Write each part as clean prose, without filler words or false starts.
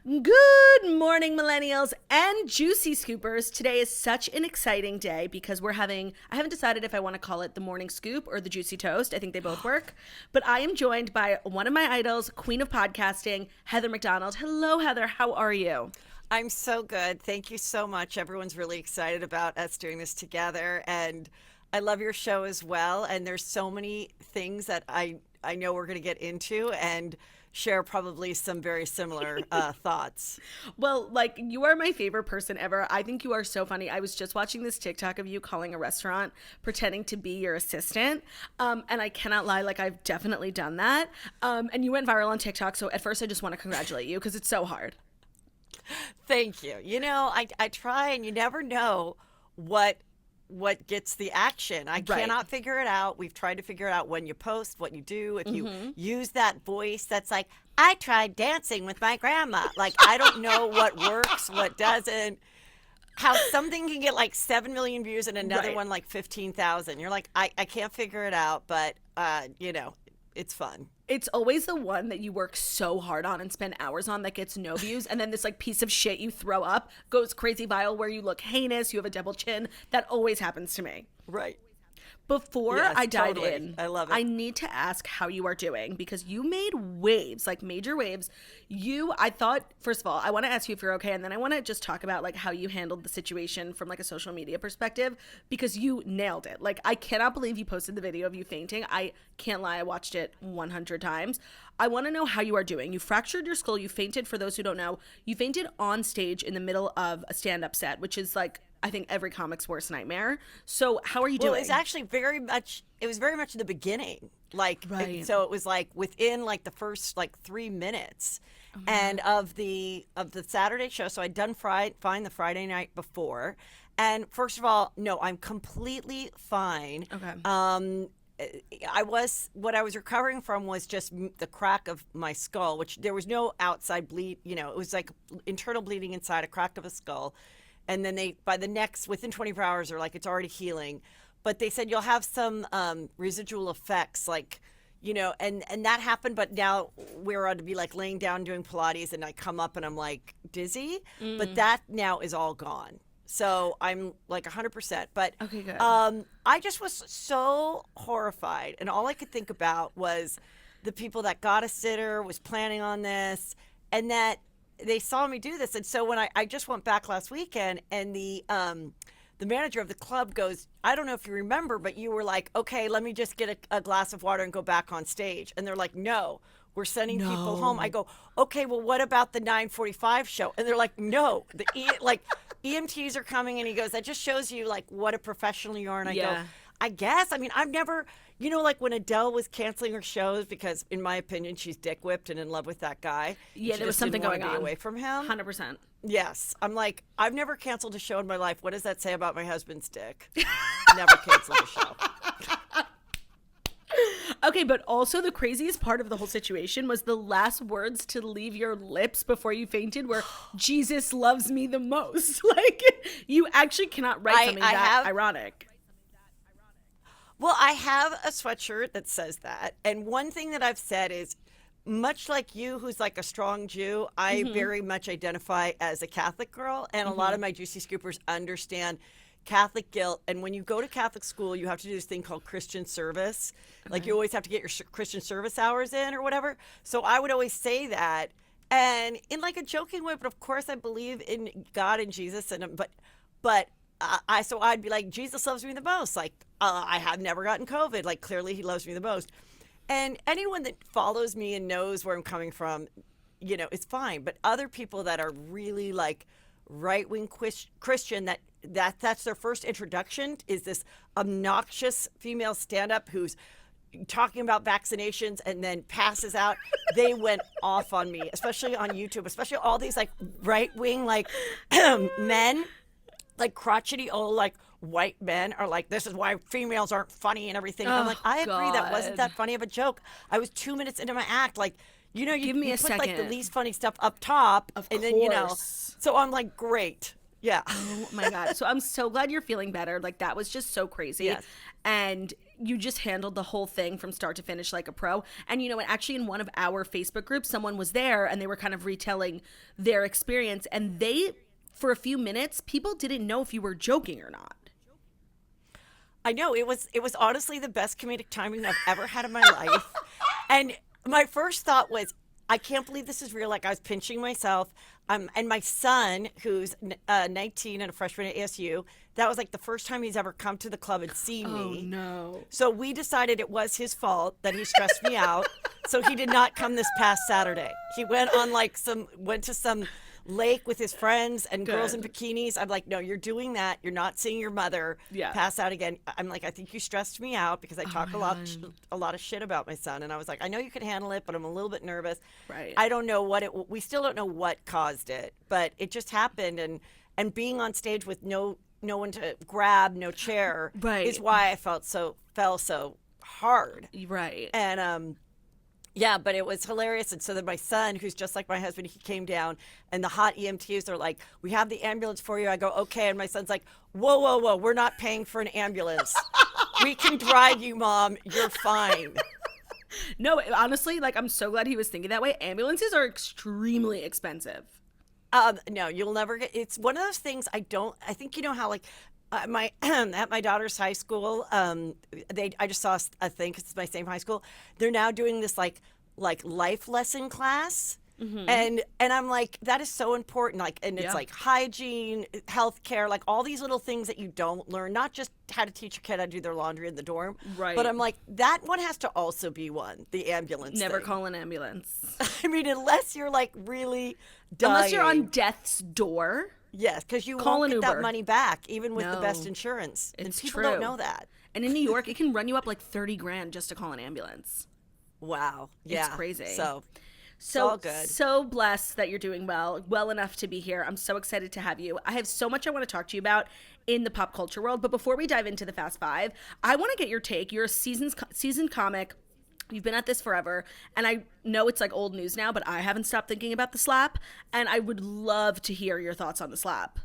Good morning, millennials and juicy scoopers. Today is such an exciting day because I haven't decided if I want to call it the morning scoop or the juicy toast. I think they both work. But I am joined by one of my idols, queen of podcasting, Heather McDonald. Hello, Heather. How are you? I'm so good. Thank you so much. Everyone's really excited about us doing this together. And I love your show as well. And there's so many things that I know we're going to get into and share probably some very similar thoughts. Well, you are my favorite person ever. I think you are so funny. I was just watching this TikTok of you calling a restaurant, pretending to be your assistant. And I cannot lie, I've definitely done that. And you went viral on TikTok. So at first I just want to congratulate you because it's so hard. Thank you. I try, and you never know what gets the action. I cannot figure it out. We've tried to figure it out when you post, what you do, if you use that voice that's like, I tried dancing with my grandma. I don't know what works, what doesn't. How something can get 7 million views and another one 15,000. You're like, I can't figure it out, but it's fun. It's always the one that you work so hard on and spend hours on that gets no views, and then this piece of shit you throw up goes crazy viral where you look heinous, you have a double chin. That always happens to me. Right. Before I dive in, I love it. I need to ask how you are doing because you made waves, major waves. I thought, first of all, I want to ask you if you're okay, and then I want to just talk about how you handled the situation from a social media perspective because you nailed it. I cannot believe you posted the video of you fainting. I can't lie, I watched it 100 times. I want to know how you are doing. You fractured your skull. You fainted, for those who don't know. You fainted on stage in the middle of a stand-up set, which is I think every comic's worst nightmare. So how are you doing? Well, it's actually very much the beginning. So it was within the first 3 minutes. And of the Saturday show. So I'd done fine the Friday night before. And first of all, no, I'm completely fine. Okay. What I was recovering from was just the crack of my skull, which there was no outside bleed, it was internal bleeding inside, a crack of a skull. And then within 24 hours, they're it's already healing. But they said you'll have some residual effects, and that happened. But now we're on to be laying down doing Pilates, and I come up and I'm dizzy. But that now is all gone. So I'm 100%. But okay, good. I just was so horrified. And all I could think about was the people that got a sitter, was planning on this, and that they saw me do this. And so when I just went back last weekend, and the manager of the club goes, I don't know if you remember, but you were okay, let me just get a glass of water and go back on stage. And they're like, no, we're sending people home. I go, okay, well, what about the 9:45 show? And they're like, no, the EMTs are coming. And he goes, that just shows you what a professional you are. And I go, I guess. I mean, I've never, when Adele was canceling her shows because, in my opinion, she's dick whipped and in love with that guy. Yeah, there was something going on. Away from him. 100%. Yes. I'm I've never canceled a show in my life. What does that say about my husband's dick? Never canceled a show. Okay, but also the craziest part of the whole situation was the last words to leave your lips before you fainted were, Jesus loves me the most. You actually cannot write something ironic. Well, I have a sweatshirt that says that. And one thing that I've said is, much like you, who's a strong Jew, I very much identify as a Catholic girl. And a lot of my juicy scoopers understand Catholic guilt. And when you go to Catholic school, you have to do this thing called Christian service. You always have to get your Christian service hours in or whatever. So I would always say that. And in a joking way, but of course I believe in God and Jesus. But so I'd be Jesus loves me the most. I have never gotten COVID. Clearly he loves me the most. And anyone that follows me and knows where I'm coming from, it's fine. But other people that are really right-wing Christian, that's their first introduction, is this obnoxious female stand-up who's talking about vaccinations and then passes out. They went off on me, especially on YouTube, especially all these right-wing men, crotchety old white men are this is why females aren't funny and everything. And I'm I agree, that wasn't that funny of a joke. I was 2 minutes into my act. You Give me you a put second. the least funny stuff up top, and then so I'm great. Yeah. Oh my God. So I'm so glad you're feeling better. That was just so crazy. Yes. And you just handled the whole thing from start to finish like a pro. And you know what, actually in one of our Facebook groups, someone was there and they were kind of retelling their experience, and they, for a few minutes, people didn't know if you were joking or not. I know, it was honestly the best comedic timing I've ever had in my life. And my first thought was, I can't believe this is real. Like, I was pinching myself. And my son, who's 19 and a freshman at ASU, that was like the first time he's ever come to the club and seen me. Oh, no. So we decided it was his fault that he stressed me out. So he did not come this past Saturday. He went on went to some lake with his friends and girls in bikinis. I'm like, no, you're doing that. You're not seeing your mother pass out again. I'm like, I think you stressed me out because I talk a lot of shit about my son. And I was like, I know you can handle it, but I'm a little bit nervous. Right. I don't know we still don't know what caused it, but it just happened. And being on stage with no one to grab, no chair, is why I fell so hard. Right. And yeah, but it was hilarious. And so then my son, who's just like my husband, he came down, and the hot EMTs are like, we have the ambulance for you. I go, okay. And my son's like, whoa, whoa, whoa, we're not paying for an ambulance. We can drive you, Mom. You're fine. No, honestly, like, I'm so glad he was thinking that way. Ambulances are extremely expensive. No, you'll never get, it's one of those things I think, you know how, like, my at my daughter's high school, I just saw a thing because it's my same high school. They're now doing this like life lesson class, and I'm like, that is so important. Like, and it's like hygiene, healthcare, like all these little things that you don't learn. Not just how to teach your kid how to do their laundry in the dorm, right? But I'm like, that one has to also be the ambulance. Never thing. call an ambulance. I mean, unless you're like really dying. Unless you're on death's door. Yes, because you won't get that money back, even with the best insurance. And people don't know that. And in New York, it can run you up like $30,000 just to call an ambulance. Wow. Yeah. It's crazy. So all good. So blessed that you're doing well enough to be here. I'm so excited to have you. I have so much I want to talk to you about in the pop culture world. But before we dive into the Fast Five, I want to get your take. You're a seasoned comic. You've been at this forever, and I know it's like old news now, but I haven't stopped thinking about the slap, and I would love to hear your thoughts on the slap.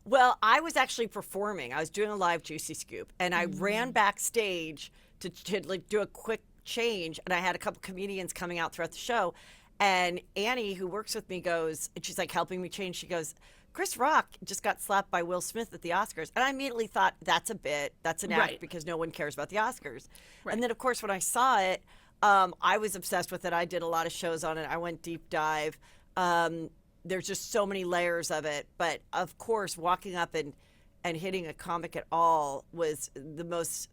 Well, I was actually performing. I was doing a live Juicy Scoop, and I ran backstage to like do a quick change, and I had a couple comedians coming out throughout the show, and Annie, who works with me, goes, and she's like helping me change, she goes, Chris Rock just got slapped by Will Smith at the Oscars. And I immediately thought, that's a bit, that's an act, because no one cares about the Oscars. Right. And then, of course, when I saw it, I was obsessed with it. I did a lot of shows on it. I went deep dive. There's just so many layers of it. But, of course, walking up and hitting a comic at all was the most,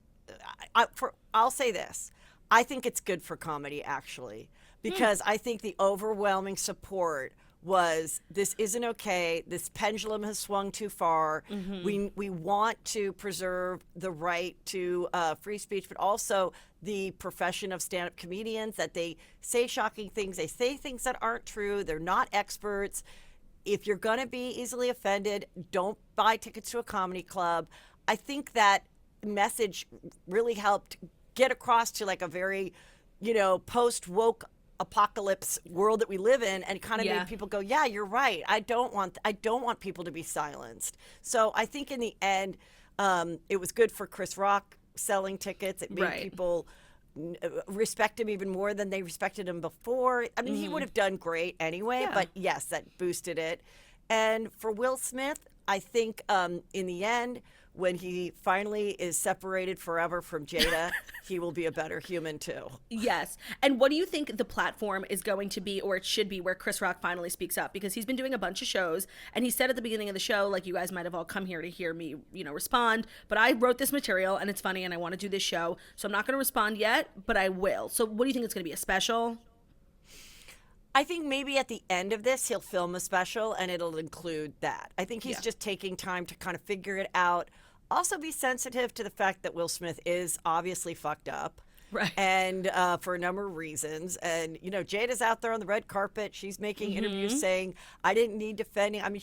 I'll say this. I think it's good for comedy, actually, because I think the overwhelming support was, this isn't okay. This pendulum has swung too far. We want to preserve the right to free speech, but also the profession of stand-up comedians, that they say shocking things. They say things that aren't true. They're not experts. If you're going to be easily offended, don't buy tickets to a comedy club. I think that message really helped get across to like a very, post-woke apocalypse world that we live in, and kind of made people go, yeah, you're right. I don't want people to be silenced. So I think in the end, it was good for Chris Rock selling tickets. It made people respect him even more than they respected him before. I mean, he would have done great anyway, but yes, that boosted it. And for Will Smith, I think in the end, when he finally is separated forever from Jada, he will be a better human too. Yes. And what do you think the platform is going to be, or it should be, where Chris Rock finally speaks up? Because he's been doing a bunch of shows, and he said at the beginning of the show, like, you guys might have all come here to hear me, respond, but I wrote this material and it's funny and I want to do this show, so I'm not going to respond yet, but I will. So what do you think it's going to be, a special? I think maybe at the end of this, he'll film a special and it'll include that. I think he's just taking time to kind of figure it out. Also be sensitive to the fact that Will Smith is obviously fucked up. Right. And for a number of reasons. And, Jada's out there on the red carpet. She's making interviews saying, I didn't need defending. I mean,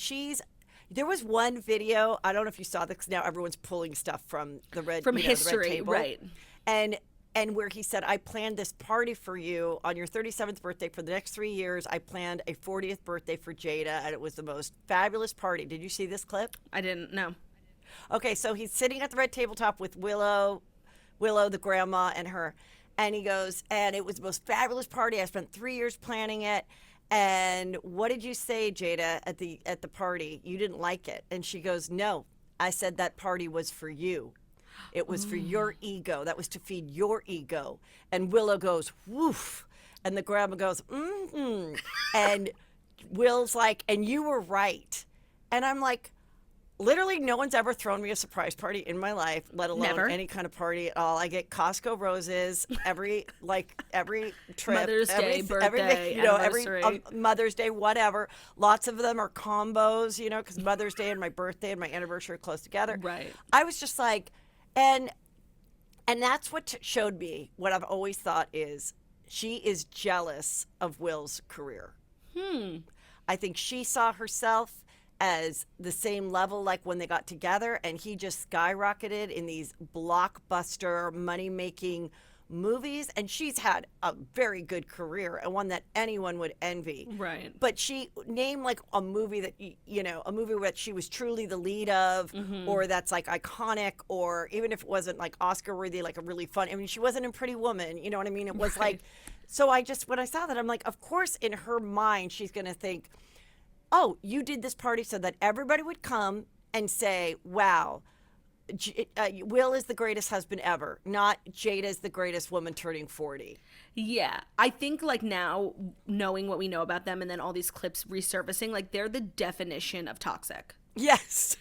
there was one video, I don't know if you saw this, now everyone's pulling stuff from the red, from history, the red table. Right. And where he said, I planned this party for you on your 37th birthday for the next 3 years. I planned a 40th birthday for Jada, and it was the most fabulous party. Did you see this clip? I didn't, no. Okay, so he's sitting at the red tabletop with Willow, Willow, the grandma, and her. And he goes, and it was the most fabulous party. I spent 3 years planning it. And what did you say, Jada, at the party? You didn't like it. And she goes, no, I said that party was for you. It was for your ego. That was to feed your ego. And Willow goes, woof. And the grandma goes, mm-hmm. And Will's like, and you were right. And I'm like, literally no one's ever thrown me a surprise party in my life, let alone Never. any kind of party at all. I get Costco roses every trip. Mother's Day, birthday, everything, every anniversary. Mother's Day, whatever. Lots of them are combos, because Mother's Day and my birthday and my anniversary are close together. Right. I was just like, and that's what showed me what I've always thought is she is jealous of Will's career. I think she saw herself as the same level like when they got together, and he just skyrocketed in these blockbuster money-making movies, and she's had a very good career and one that anyone would envy. Right. But she named like a movie that a movie that she was truly the lead of, or that's like iconic, or even if it wasn't like Oscar worthy, like a really fun. I mean, she wasn't in Pretty Woman. You know what I mean? It was like, so when I saw that, I'm like, of course, in her mind, she's gonna think, oh, you did this party so that everybody would come and say, wow, Will is the greatest husband ever, not Jada is the greatest woman turning 40. Yeah. I think like now, knowing what we know about them and then all these clips resurfacing, like they're the definition of toxic. Yes.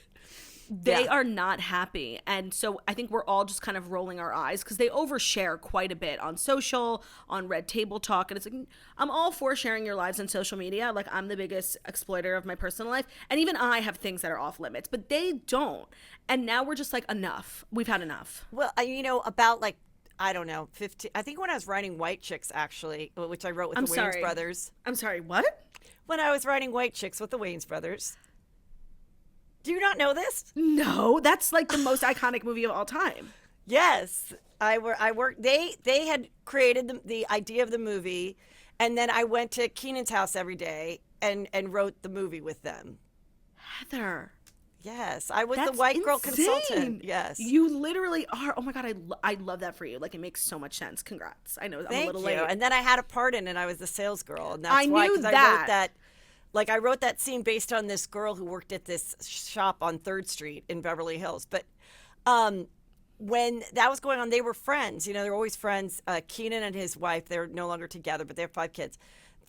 They are not happy. And so I think we're all just kind of rolling our eyes because they overshare quite a bit on social, on Red Table Talk. And it's like, I'm all for sharing your lives on social media. Like, I'm the biggest exploiter of my personal life. And even I have things that are off limits, but they don't. And now we're just like, enough. We've had enough. Well, about like, I don't know, 15. I think when I was writing White Chicks, actually, which I wrote with the Wayans brothers. I'm sorry, what? When I was writing White Chicks with the Wayans brothers. Do you not know this? No, that's like the most iconic movie of all time. Yes, I worked. They had created the idea of the movie, and then I went to Keenan's house every day and wrote the movie with them. Heather. Yes, I was That's the white girl insane. consultant. Yes, you literally are. Oh my god, I love that for you. Like, it makes so much sense. Congrats. I know I'm a little late. And then I had a part in it. I was the sales girl, and that's I why, knew 'cause that. I wrote that. Like, I wrote that scene based on this girl who worked at this shop on 3rd Street in Beverly Hills. But when that was going on, they were friends. They were always friends. Keenan and his wife, they're no longer together, but they have 5 kids.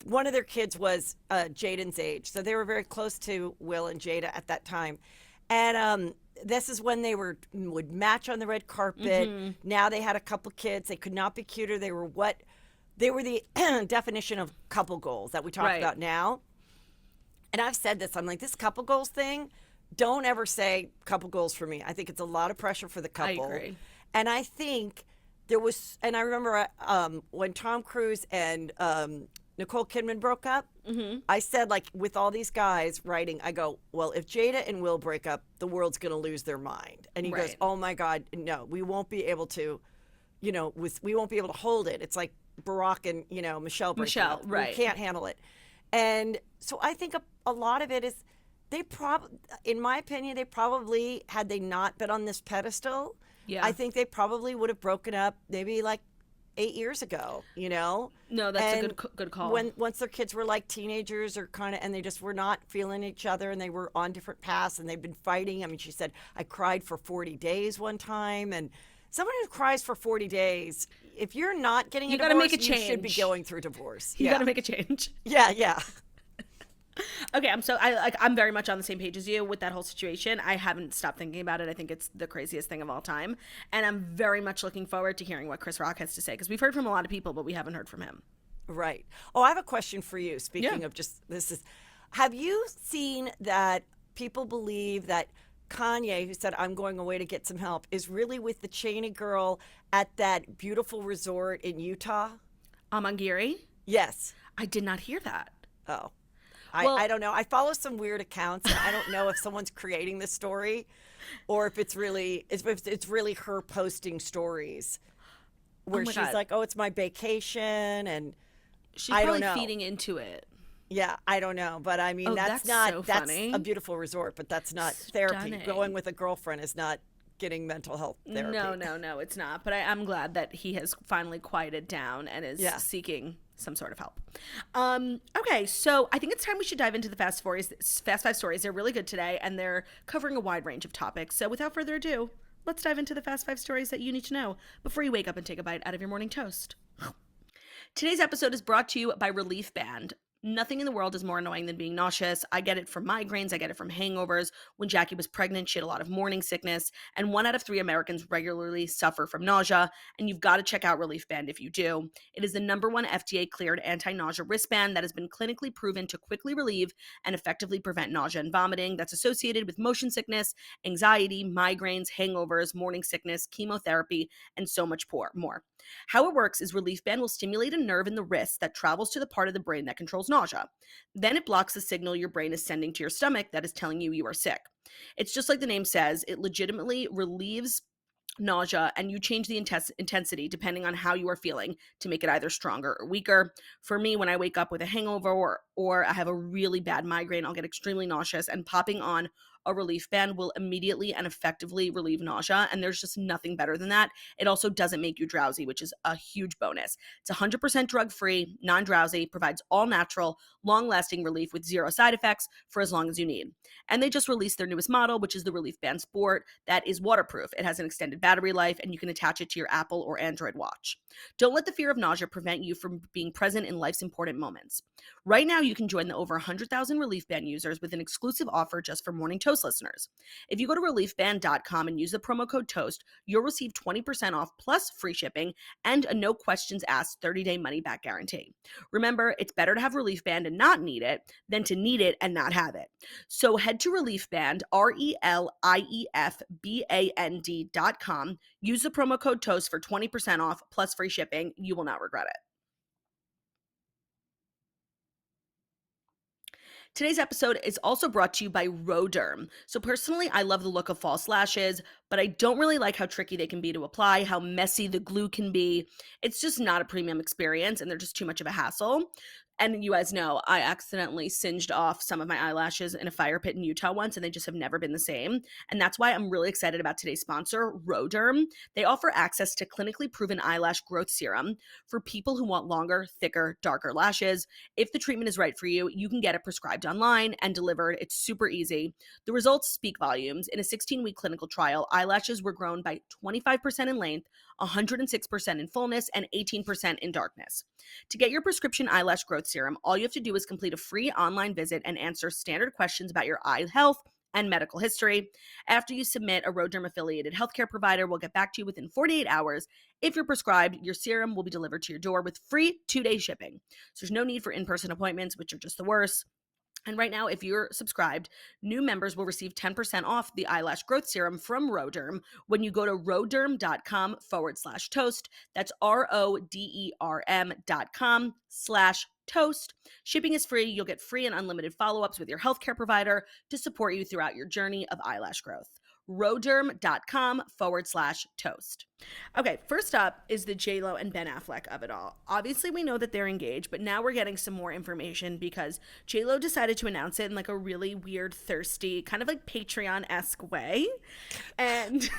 One of their kids was Jaden's age. So they were very close to Will and Jada at that time. And this is when they would match on the red carpet. Now they had a couple kids. They could not be cuter. They were the definition of couple goals that we talk about now. And I've said this, I'm like, this couple goals thing, don't ever say couple goals for me. I think it's a lot of pressure for the couple. I agree. And I think there was, and I remember when Tom Cruise and Nicole Kidman broke up, I said, like, with all these guys writing, I go, well, if Jada and Will break up, the world's going to lose their mind. And he goes, oh my God, no, we won't be able to, we won't be able to hold it. It's like Barack and, Michelle breaking up. Right. We can't handle it. And so I think a lot of it is in my opinion, they probably, had they not been on this pedestal, I think they probably would have broken up maybe like 8 years ago, No, that's a good call. Once their kids were like teenagers or and they just were not feeling each other and they were on different paths and they've been fighting. I mean, she said, I cried for 40 days one time. And someone who cries for 40 days, if you're not getting a divorce, make a change. You should be going through divorce. You got to make a change. Yeah. Okay, I'm very much on the same page as you with that whole situation. I haven't stopped thinking about it. I think it's the craziest thing of all time. And I'm very much looking forward to hearing what Chris Rock has to say, because we've heard from a lot of people, but we haven't heard from him. Right. Oh, I have a question for you. Speaking of have you seen that people believe that Kanye, who said, I'm going away to get some help, is really with the Cheney girl at that beautiful resort in Utah? On Geary? Yes. I did not hear that. Oh. I don't know. I follow some weird accounts, and I don't know if someone's creating this story or if it's really her posting stories where she's like, oh, it's my vacation, and she's probably feeding into it. Yeah, I don't know. But I mean, that's funny. a beautiful resort, but that's not therapy. Stunning. Going with a girlfriend is not getting mental health therapy. No, it's not. But I'm glad that he has finally quieted down and is seeking some sort of help. Okay, so I think it's time we should dive into the Fast Five stories. They're really good today, and they're covering a wide range of topics. So without further ado, let's dive into the Fast Five stories that you need to know before you wake up and take a bite out of your morning toast. Today's episode is brought to you by Relief Band. Nothing in the world is more annoying than being nauseous. I get it from migraines. I get it from hangovers. When Jackie was pregnant, she had a lot of morning sickness. And 1 out of 3 Americans regularly suffer from nausea. And you've got to check out Relief Band if you do. It is the #1 FDA-cleared anti-nausea wristband that has been clinically proven to quickly relieve and effectively prevent nausea and vomiting that's associated with motion sickness, anxiety, migraines, hangovers, morning sickness, chemotherapy, and so much more. How it works is Relief Band will stimulate a nerve in the wrist that travels to the part of the brain that controls nausea. Then it blocks the signal your brain is sending to your stomach that is telling you are sick. It's just like the name says, it legitimately relieves nausea, and you change the intensity depending on how you are feeling to make it either stronger or weaker. For me, when I wake up with a hangover or I have a really bad migraine, I'll get extremely nauseous, and popping on a Relief Band will immediately and effectively relieve nausea, and there's just nothing better than that. It also doesn't make you drowsy, which is a huge bonus. It's 100% drug-free, non-drowsy, provides all-natural, long-lasting relief with 0 side effects for as long as you need. And they just released their newest model, which is the Relief Band Sport, that is waterproof. It has an extended battery life, and you can attach it to your Apple or Android watch. Don't let the fear of nausea prevent you from being present in life's important moments. Right now, you can join the over 100,000 Relief Band users with an exclusive offer just for Morning Toast listeners. If you go to reliefband.com and use the promo code TOAST, you'll receive 20% off plus free shipping and a no questions asked 30-day money-back guarantee. Remember, it's better to have Relief Band and not need it than to need it and not have it. So head to Relief Band, RELIEFBAND.com, use the promo code TOAST for 20% off plus free shipping. You will not regret it. Today's episode is also brought to you by Roderm. So personally, I love the look of false lashes, but I don't really like how tricky they can be to apply, how messy the glue can be. It's just not a premium experience, and they're just too much of a hassle. And you guys know, I accidentally singed off some of my eyelashes in a fire pit in Utah once, and they just have never been the same. And that's why I'm really excited about today's sponsor, Roderm. They offer access to clinically proven eyelash growth serum for people who want longer, thicker, darker lashes. If the treatment is right for you, you can get it prescribed online and delivered. It's super easy. The results speak volumes. In a 16-week clinical trial, eyelashes were grown by 25% in length, 106% in fullness, and 18% in darkness. To get your prescription eyelash growth serum, all you have to do is complete a free online visit and answer standard questions about your eye health and medical history. After you submit, a Roderm affiliated healthcare provider will get back to you within 48 hours. If you're prescribed, your serum will be delivered to your door with free 2-day shipping. So there's no need for in-person appointments, which are just the worst. And right now, if you're subscribed, new members will receive 10% off the eyelash growth serum from Roderm when you go to roderm.com/toast. That's RODERM.com/toast. Shipping is free. You'll get free and unlimited follow-ups with your healthcare provider to support you throughout your journey of eyelash growth. roderm.com/toast. Okay, first up is the J.Lo and Ben Affleck of it all. Obviously, we know that they're engaged, but now we're getting some more information because J.Lo decided to announce it in like a really weird, thirsty, kind of like Patreon-esque way. And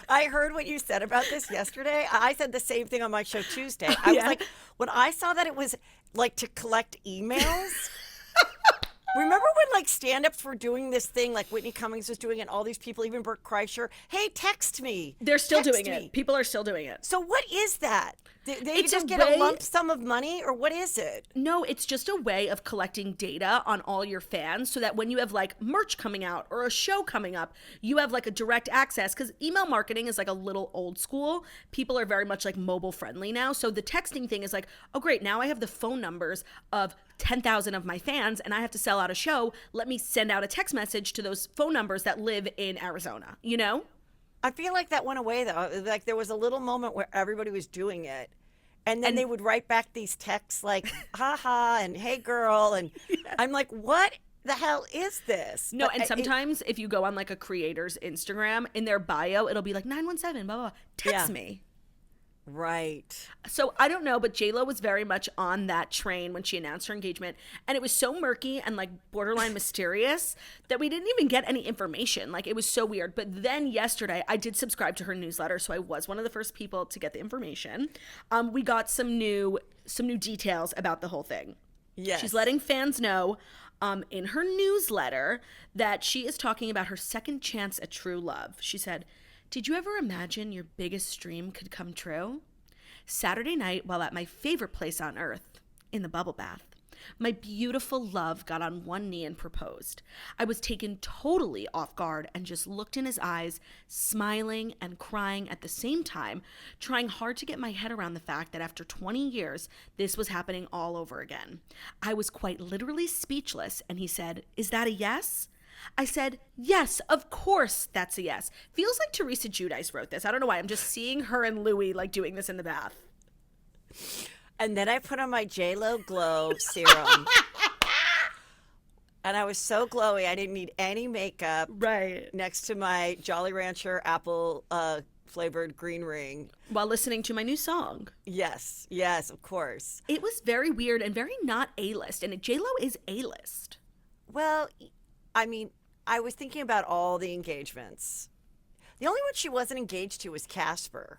I heard what you said about this yesterday. I said the same thing on my show Tuesday. I was like, when I saw that it was like to collect emails. Remember when like stand-ups were doing this thing, like Whitney Cummings was doing it, and all these people, even Bert Kreischer, hey, text me. They're still doing it. People are still doing it. So what is that? They just get a lump sum of money, or what is it? No, it's just a way of collecting data on all your fans so that when you have like merch coming out or a show coming up, you have like a direct access, because email marketing is like a little old school. People are very much like mobile friendly now. So the texting thing is like, oh great, now I have the phone numbers of 10,000 of my fans and I have to sell out a show. Let me send out a text message to those phone numbers that live in Arizona, you know? I feel like that went away though. Like there was a little moment where everybody was doing it. And then they would write back these texts like, haha, and hey girl. And I'm like, what the hell is this? No, and sometimes if you go on like a creator's Instagram, in their bio, it'll be like 917, blah, blah, blah. Text me. Right. So I don't know, but J.Lo was very much on that train when she announced her engagement. And it was so murky and like borderline mysterious that we didn't even get any information. Like it was so weird. But then yesterday I did subscribe to her newsletter. So I was one of the first people to get the information. We got some new details about the whole thing. Yes. She's letting fans know in her newsletter that she is talking about her second chance at true love. She said, "Did you ever imagine your biggest dream could come true? Saturday night, while at my favorite place on earth, in the bubble bath, my beautiful love got on one knee and proposed. I was taken totally off guard and just looked in his eyes, smiling and crying at the same time, trying hard to get my head around the fact that after 20 years, this was happening all over again. I was quite literally speechless, and he said, 'Is that a yes?' I said, 'Yes, of course that's a yes.'" Feels like Teresa Giudice wrote this. I don't know why. I'm just seeing her and Louis like doing this in the bath. And then I put on my J.Lo Glow serum. And I was so glowy, I didn't need any makeup. Right. Next to my Jolly Rancher apple flavored green ring. While listening to my new song. Yes, of course. It was very weird and very not A-list. And J.Lo is A-list. Well, I mean, I was thinking about all the engagements. The only one she wasn't engaged to was Casper.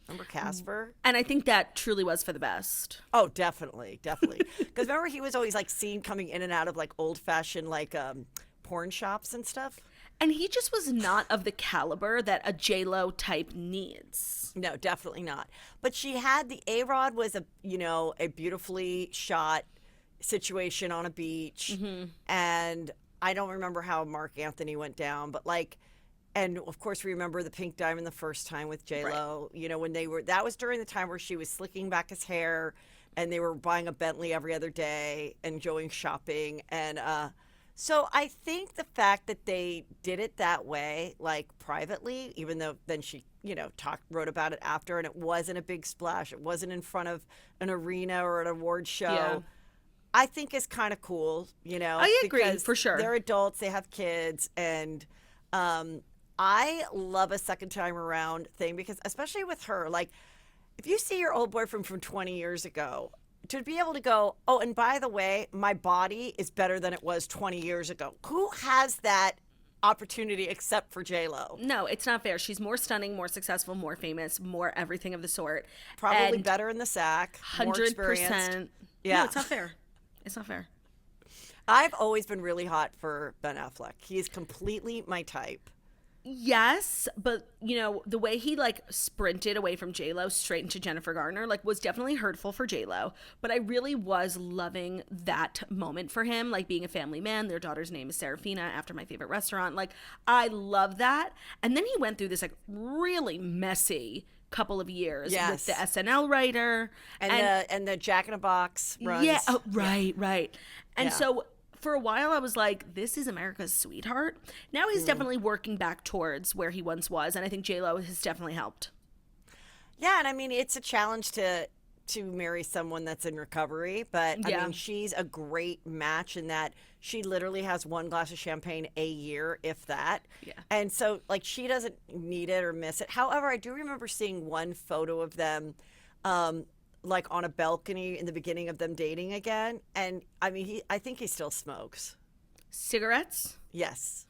Remember Casper? And I think that truly was for the best. Oh, definitely. Because remember, he was always like seen coming in and out of like old-fashioned like porn shops and stuff. And he just was not of the caliber that a J.Lo type needs. No, definitely not. But she had the A-Rod was a beautifully shot situation on a beach, and I don't remember how Mark Anthony went down, but like. And of course, we remember the pink diamond the first time with J.Lo. Right. You know, when that was during the time where she was slicking back his hair and they were buying a Bentley every other day and going shopping. And so I think the fact that they did it that way, like privately, even though then she, wrote about it after, and it wasn't a big splash. It wasn't in front of an arena or an award show. Yeah. I think is kind of cool, I agree, for sure. They're adults, they have kids, and I love a second time around thing because especially with her, like if you see your old boyfriend from 20 years ago, to be able to go, oh, and by the way, my body is better than it was 20 years ago. Who has that opportunity except for J.Lo? No, it's not fair. She's more stunning, more successful, more famous, more everything of the sort. Probably and better in the sack, 100%. More experienced. Yeah. No, it's not fair. It's not fair. I've always been really hot for Ben Affleck. He is completely my type. Yes, but the way he like sprinted away from J.Lo straight into Jennifer Garner like was definitely hurtful for J.Lo, but I really was loving that moment for him, like being a family man. Their daughter's name is Serafina, after my favorite restaurant. Like I love that. And then he went through this like really messy couple of years with the SNL writer and the Jack in a Box runs. Yeah, right. And so for a while, I was like, this is America's sweetheart. Now he's definitely working back towards where he once was, and I think J.Lo has definitely helped. Yeah, and I mean, it's a challenge to marry someone that's in recovery, but I mean, she's a great match in that she literally has one glass of champagne a year, if that. Yeah. And so, like, she doesn't need it or miss it. However, I do remember seeing one photo of them like on a balcony in the beginning of them dating again. And I mean, I think he still smokes. Cigarettes? Yes.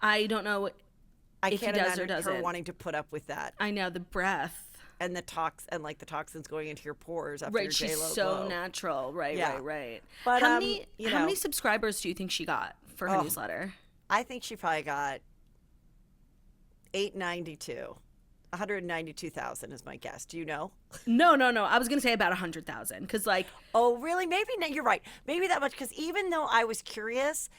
I don't know if he does or doesn't. Her wanting to put up with that. I know, the breath. And the toxins going into your pores after your J.Lo she's so glow. Natural. Right. But how many subscribers do you think she got for her newsletter? I think she probably got 892. 192,000 is my guess. Do you know? No. I was going to say about 100,000 because like... Oh, really? Maybe you're right. Maybe that much because even though I was curious,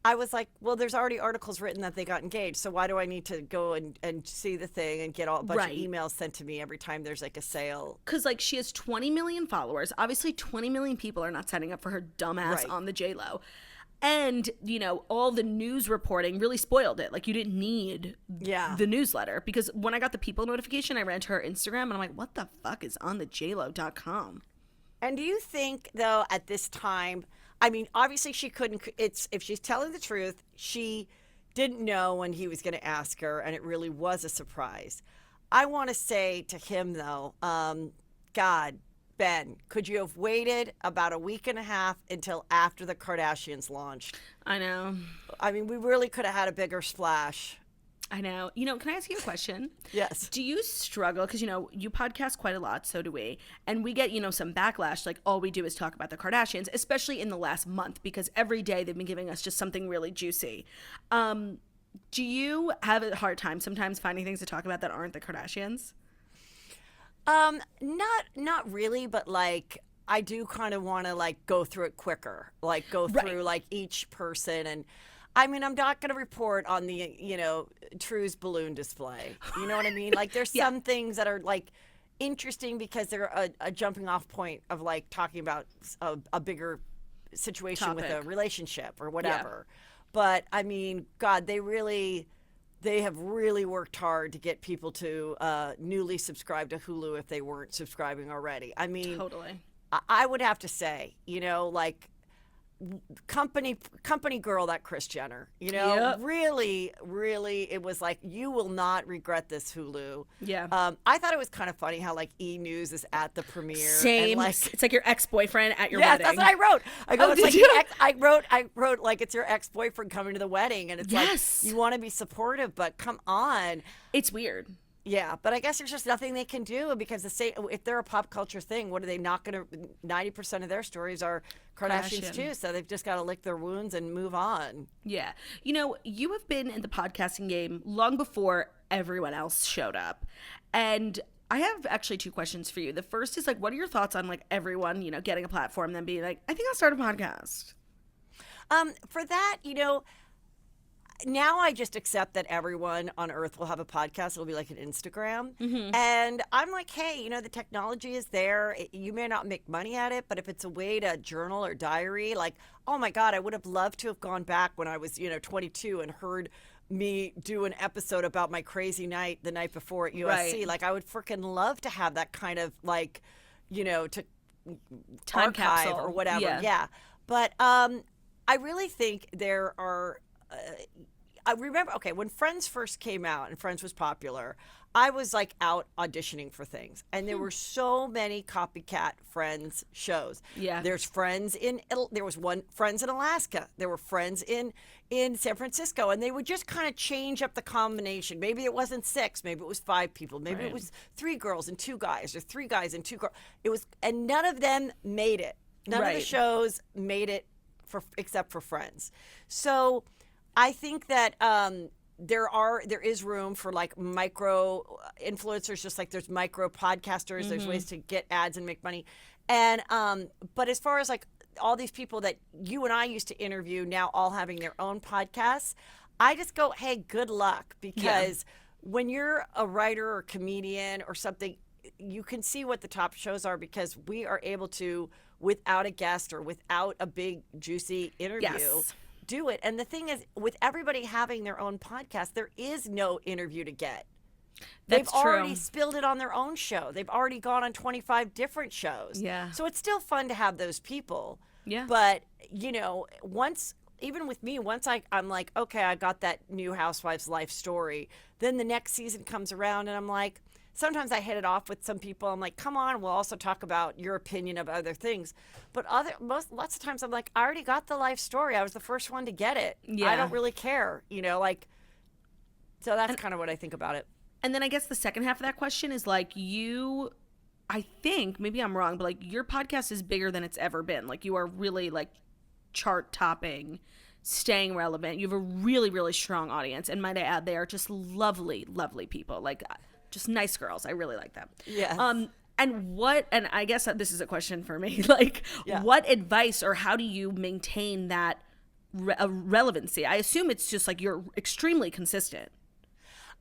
I was like, well, there's already articles written that they got engaged. So why do I need to go and see the thing and get a bunch of emails sent to me every time there's like a sale? Because like she has 20 million followers. Obviously 20 million people are not signing up for her dumbass on the J.Lo. And, all the news reporting really spoiled it. Like, you didn't need the newsletter. Because when I got the People notification, I ran to her Instagram, and I'm like, what the fuck is on the JLo.com? And do you think, though, at this time, I mean, obviously she couldn't, if she's telling the truth, she didn't know when he was going to ask her, and it really was a surprise. I want to say to him, though, God, Ben, could you have waited about a week and a half until after the Kardashians launched? I know. I mean, we really could have had a bigger splash. I know. Can I ask you a question? Yes. Do you struggle? Because, you podcast quite a lot, so do we. And we get, some backlash. Like, all we do is talk about the Kardashians, especially in the last month, because every day they've been giving us just something really juicy. Do you have a hard time sometimes finding things to talk about that aren't the Kardashians? Not really, but like I do kind of want to like go through it quicker, like go through like each person. And I mean, I'm not going to report on the, True's balloon display. You know what I mean? Like there's some things that are like interesting because they're a jumping off point of like talking about a bigger situation with a relationship or whatever. Yeah. But I mean, God, they have really worked hard to get people to newly subscribe to Hulu if they weren't subscribing already. I mean, totally. I would have to say, like company girl, that Kris Jenner, really, it was like, you will not regret this, Hulu. Yeah. I thought it was kind of funny how like E! News is at the premiere. Same. And, like, it's like your ex-boyfriend at your wedding. Yes, that's what I wrote. I go, oh, it's did like you? I wrote like it's your ex-boyfriend coming to the wedding, and it's like you want to be supportive, but come on. It's weird. Yeah, but I guess there's just nothing they can do because if they're a pop culture thing, what are they not going to? 90% of their stories are Kardashians too, so they've just got to lick their wounds and move on. Yeah, you have been in the podcasting game long before everyone else showed up, and I have actually 2 questions for you. The first is like, what are your thoughts on like everyone getting a platform, then being like, I think I'll start a podcast. For that, now I just accept that everyone on earth will have a podcast. It'll be like an Instagram. Mm-hmm. And I'm like, hey, the technology is there. You may not make money at it, but if it's a way to journal or diary, like, oh my God, I would have loved to have gone back when I was, 22 and heard me do an episode about my crazy night the night before at USC. Right. Like, I would freaking love to have that kind of like, to time archive capsule or whatever. Yeah. But I really think there are... I remember, when Friends first came out and Friends was popular, I was like out auditioning for things. And there were so many copycat Friends shows. Yeah. There was one Friends in Alaska. There were Friends in San Francisco. And they would just kind of change up the combination. Maybe it wasn't 6, maybe it was 5 people. Maybe it was 3 girls and 2 guys, or 3 guys and 2 girls. And none of them made it. None of the shows made it except for Friends. So I think that there is room for like micro influencers, just like there's micro podcasters. Mm-hmm. There's ways to get ads and make money. And but as far as like all these people that you and I used to interview now all having their own podcasts, I just go, hey, good luck, because when you're a writer or comedian or something, you can see what the top shows are because we are able to, without a guest or without a big juicy interview, do it. And the thing is, with everybody having their own podcast, there is no interview to get. They've already spilled it on their own show. They've already gone on 25 different shows. Yeah. So it's still fun to have those people. Yeah. But, even with me, once I'm like, okay, I got that new Housewives life story, then the next season comes around and I'm like, sometimes I hit it off with some people. I'm like, come on, we'll also talk about your opinion of other things. But lots of times I'm like, I already got the life story. I was the first one to get it. Yeah. I don't really care, so that's kind of what I think about it. And then I guess the second half of that question is like I think, maybe I'm wrong, but like your podcast is bigger than it's ever been. Like you are really like chart topping, staying relevant. You have a really, really strong audience. And might I add, they are just lovely, lovely people. Like, just nice girls. I really like them. Yeah. And I guess this is a question for me. Like, what advice or how do you maintain that relevancy? I assume it's just like you're extremely consistent.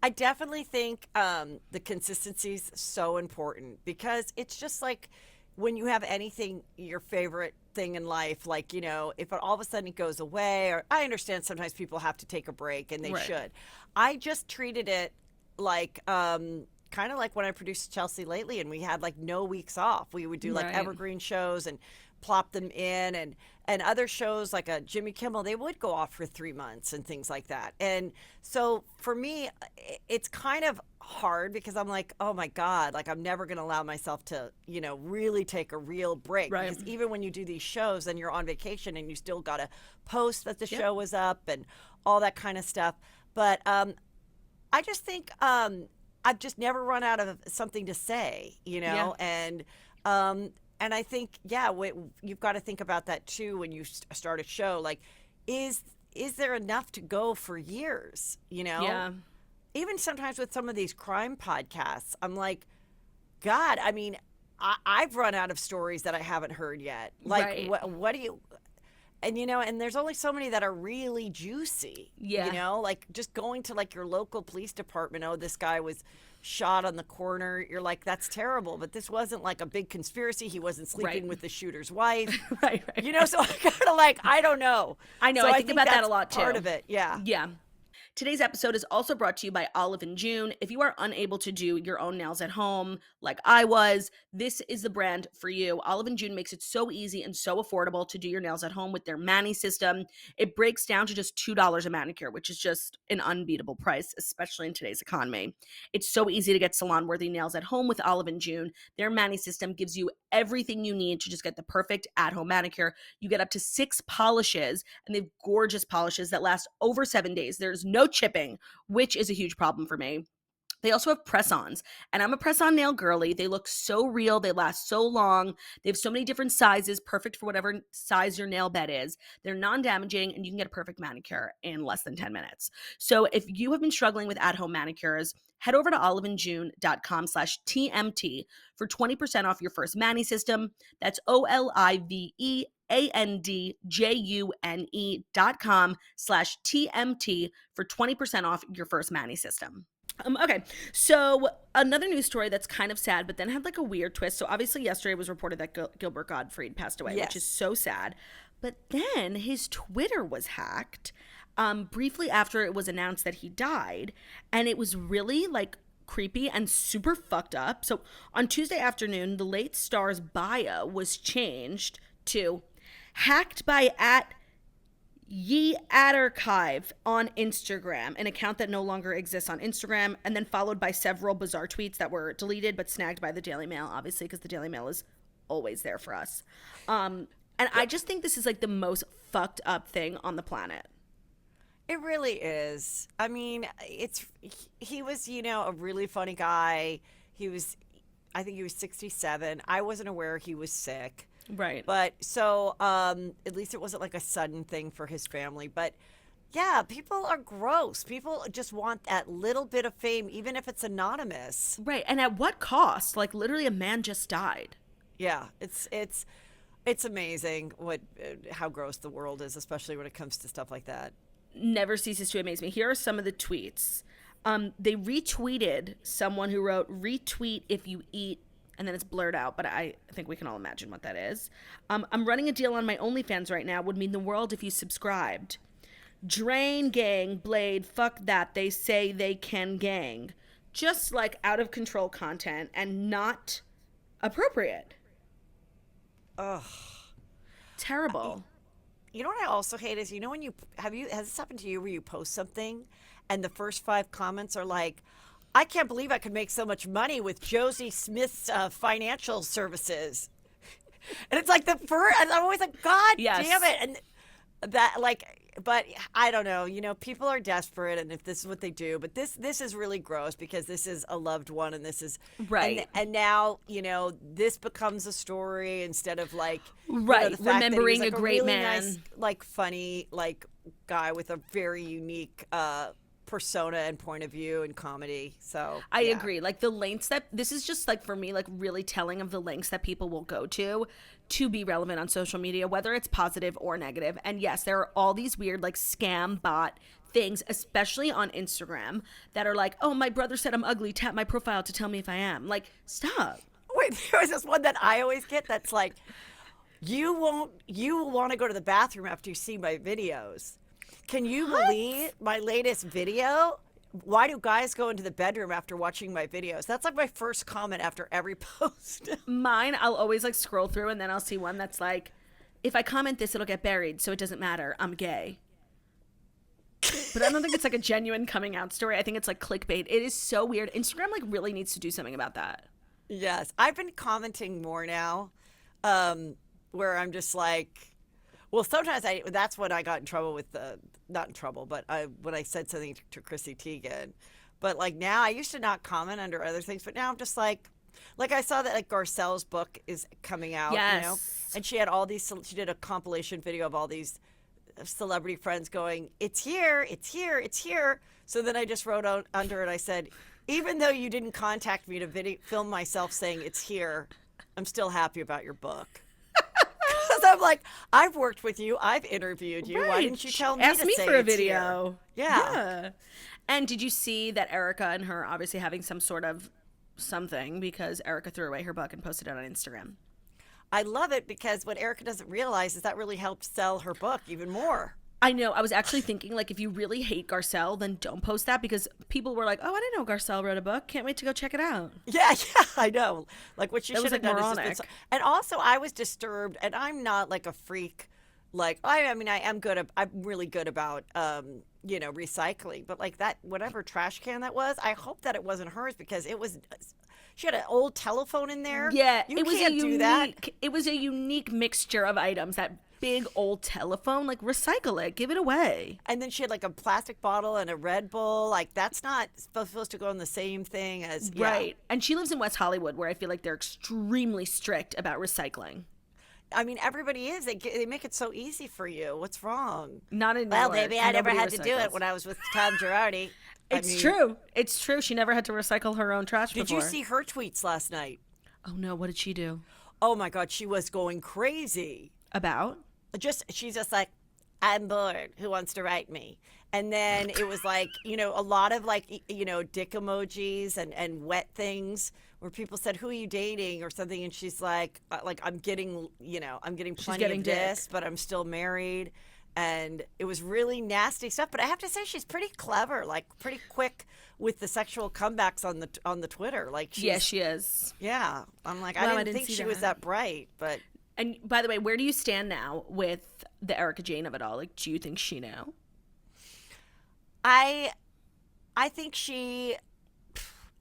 I definitely think the consistency is so important because it's just like when you have anything, your favorite thing in life, like, if all of a sudden it goes away, or I understand sometimes people have to take a break and they should. I just treated it like kind of like when I produced Chelsea Lately and we had like no weeks off. We would do like evergreen shows and plop them in, And other shows like a Jimmy Kimmel, they would go off for 3 months and things like that. And so for me, it's kind of hard because I'm like, oh my God, like I'm never going to allow myself to, really take a real break. Right. Because even when you do these shows and you're on vacation and you still got to post that the show was up and all that kind of stuff. But I just think I've just never run out of something to say, and I think, you've got to think about that too when you start a show. Like, is there enough to go for years? Yeah. Even sometimes with some of these crime podcasts, I'm like, God, I mean, I've run out of stories that I haven't heard yet. Like, right. what do you? And and there's only so many that are really juicy. Yeah. Like just going to like your local police department. Oh, this guy was shot on the corner. You're like, that's terrible. But this wasn't like a big conspiracy. He wasn't sleeping with the shooter's wife. Right. So I kind of like, I don't know. I know. So I think about that a lot too. Part of it. Yeah. Yeah. Today's episode is also brought to you by Olive & June. If you are unable to do your own nails at home, like I was, this is the brand for you. Olive & June makes it so easy and so affordable to do your nails at home with their Mani system. It breaks down to just $2 a manicure, which is just an unbeatable price, especially in today's economy. It's so easy to get salon-worthy nails at home with Olive & June. Their Mani system gives you everything you need to just get the perfect at-home manicure. You get up to 6 polishes, and they have gorgeous polishes that last over 7 days. There's no chipping, which is a huge problem for me. They also have press-ons, and I'm a press-on nail girly. They look so real. They last so long. They have so many different sizes, perfect for whatever size your nail bed is. They're non-damaging, and you can get a perfect manicure in less than 10 minutes. So if you have been struggling with at-home manicures, head over to oliveandjune.com/TMT for 20% off your first Mani system. That's OLIVEANDJUNE.com/TMT for 20% off your first Mani system. Okay, so another news story that's kind of sad, but then had like a weird twist. So obviously yesterday was reported that Gilbert Gottfried passed away, which is so sad. But then his Twitter was hacked briefly after it was announced that he died. And it was really like creepy and super fucked up. So on Tuesday afternoon, the late star's bio was changed to hacked by @YeArchive on Instagram, an account that no longer exists on Instagram, and then followed by several bizarre tweets that were deleted but snagged by the Daily Mail, obviously, because the Daily Mail is always there for us. And I just think this is like the most fucked up thing on the planet. It really is. I mean, he was, a really funny guy. I think he was 67. I wasn't aware he was sick. Right. But so at least it wasn't like a sudden thing for his family. But yeah, people are gross. People just want that little bit of fame, even if it's anonymous. Right. And at what cost? Like literally a man just died. Yeah, it's amazing how gross the world is, especially when it comes to stuff like that. Never ceases to amaze me. Here are some of the tweets. They retweeted someone who wrote, "Retweet if you eat," and then it's blurred out, but I think we can all imagine what that is. "I'm running a deal on my OnlyFans right now. Would mean the world if you subscribed." "Drain gang, Blade, fuck that. They say they can gang." Just like out of control content and not appropriate. Ugh. Terrible. You know what I also hate is, when has this happened to you where you post something and the first 5 comments are like, "I can't believe I could make so much money with Josie Smith's financial services." And it's like and I'm always like, God damn it. And that but I don't know, people are desperate and if this is what they do, but this is really gross because this is a loved one and this is right. And now, this becomes a story instead of like, right. The fact remembering that he was, like, a great really man, nice, like funny, like guy with a very unique, persona and point of view and comedy. So I agree. Like the lengths that this is just like for me, like really telling of the lengths that people will go to be relevant on social media, whether it's positive or negative. And yes, there are all these weird like scam bot things, especially on Instagram, that are like, "Oh, my brother said I'm ugly. Tap my profile to tell me if I am." Like, stop. Wait, there was this one that I always get that's like, you will want to go to the bathroom after you see my videos. Can you believe my latest video? Why do guys go into the bedroom after watching my videos? That's like my first comment after every post. Mine, I'll always like scroll through and then I'll see one that's like, if I comment this, it'll get buried, so it doesn't matter. I'm gay. But I don't think it's like a genuine coming out story. I think it's like clickbait. It is so weird. Instagram like really needs to do something about that. Yes, I've been commenting more now, where I'm just like, well, sometimes that's when I got in trouble with not in trouble, but when I said something to Chrissy Teigen. But like now, I used to not comment under other things, but now I'm just like I saw that like Garcelle's book is coming out, Yes. you know, and she had all these. She did a compilation video of all these celebrity friends going, "It's here, it's here, it's here." So then I just wrote out under it. I said, "Even though you didn't contact me to film myself saying it's here, I'm still happy about your book." Because I'm like, I've worked with you, I've interviewed you. Right. Why didn't you tell me Ask to me say for a it's video? Here? Yeah. And did you see that Erika and her obviously having some sort of something because Erika threw away her book and posted it on Instagram? I love it because what Erika doesn't realize is that really helps sell her book even more. I know. I was actually thinking, like, if you really hate Garcelle, then don't post that, because people were like, "Oh, I didn't know Garcelle wrote a book. Can't wait to go check it out." Yeah, I know. Like what she That should was, have like, done is moronic. just been and also I was disturbed, and I'm not like a freak. Like I mean, I am good. I'm really good about you know, recycling. But like that, whatever trash can that was, I hope that it wasn't hers because it was. She had an old telephone in there. Yeah, you it was can't do that. It was a unique mixture of items. That big old telephone, like, recycle it, give it away. And then she had like a plastic bottle and a Red Bull. Like that's not supposed to go in the same thing as Right. And she lives in West Hollywood, where I feel like they're extremely strict about recycling. I mean, everybody is. They make it so easy for you. What's wrong? Not in New Well, York. maybe I never Nobody had to do recycles. it when I was with Tom Girardi. It's true. It's true. She never had to recycle her own trash Did before. you see her tweets last night? Oh, no. What did she do? Oh my God, she was going crazy. About? She's just like, I'm bored. Who wants to write me? And then it was like, you know, a lot of like, you know, dick emojis and wet things where people said, "Who are you dating?" or something. And she's like I'm getting, you know, I'm getting plenty getting of dick. this, but I'm still married. And it was really nasty stuff. But I have to say, she's pretty clever, like pretty quick with the sexual comebacks on the Twitter. Like, Yeah, she is. Yeah, I'm like, Wow, I I didn't didn't think see she was that. that bright, but. And by the way, where do you stand now with the Erika Jayne of it all? Like, do you think she knew? I think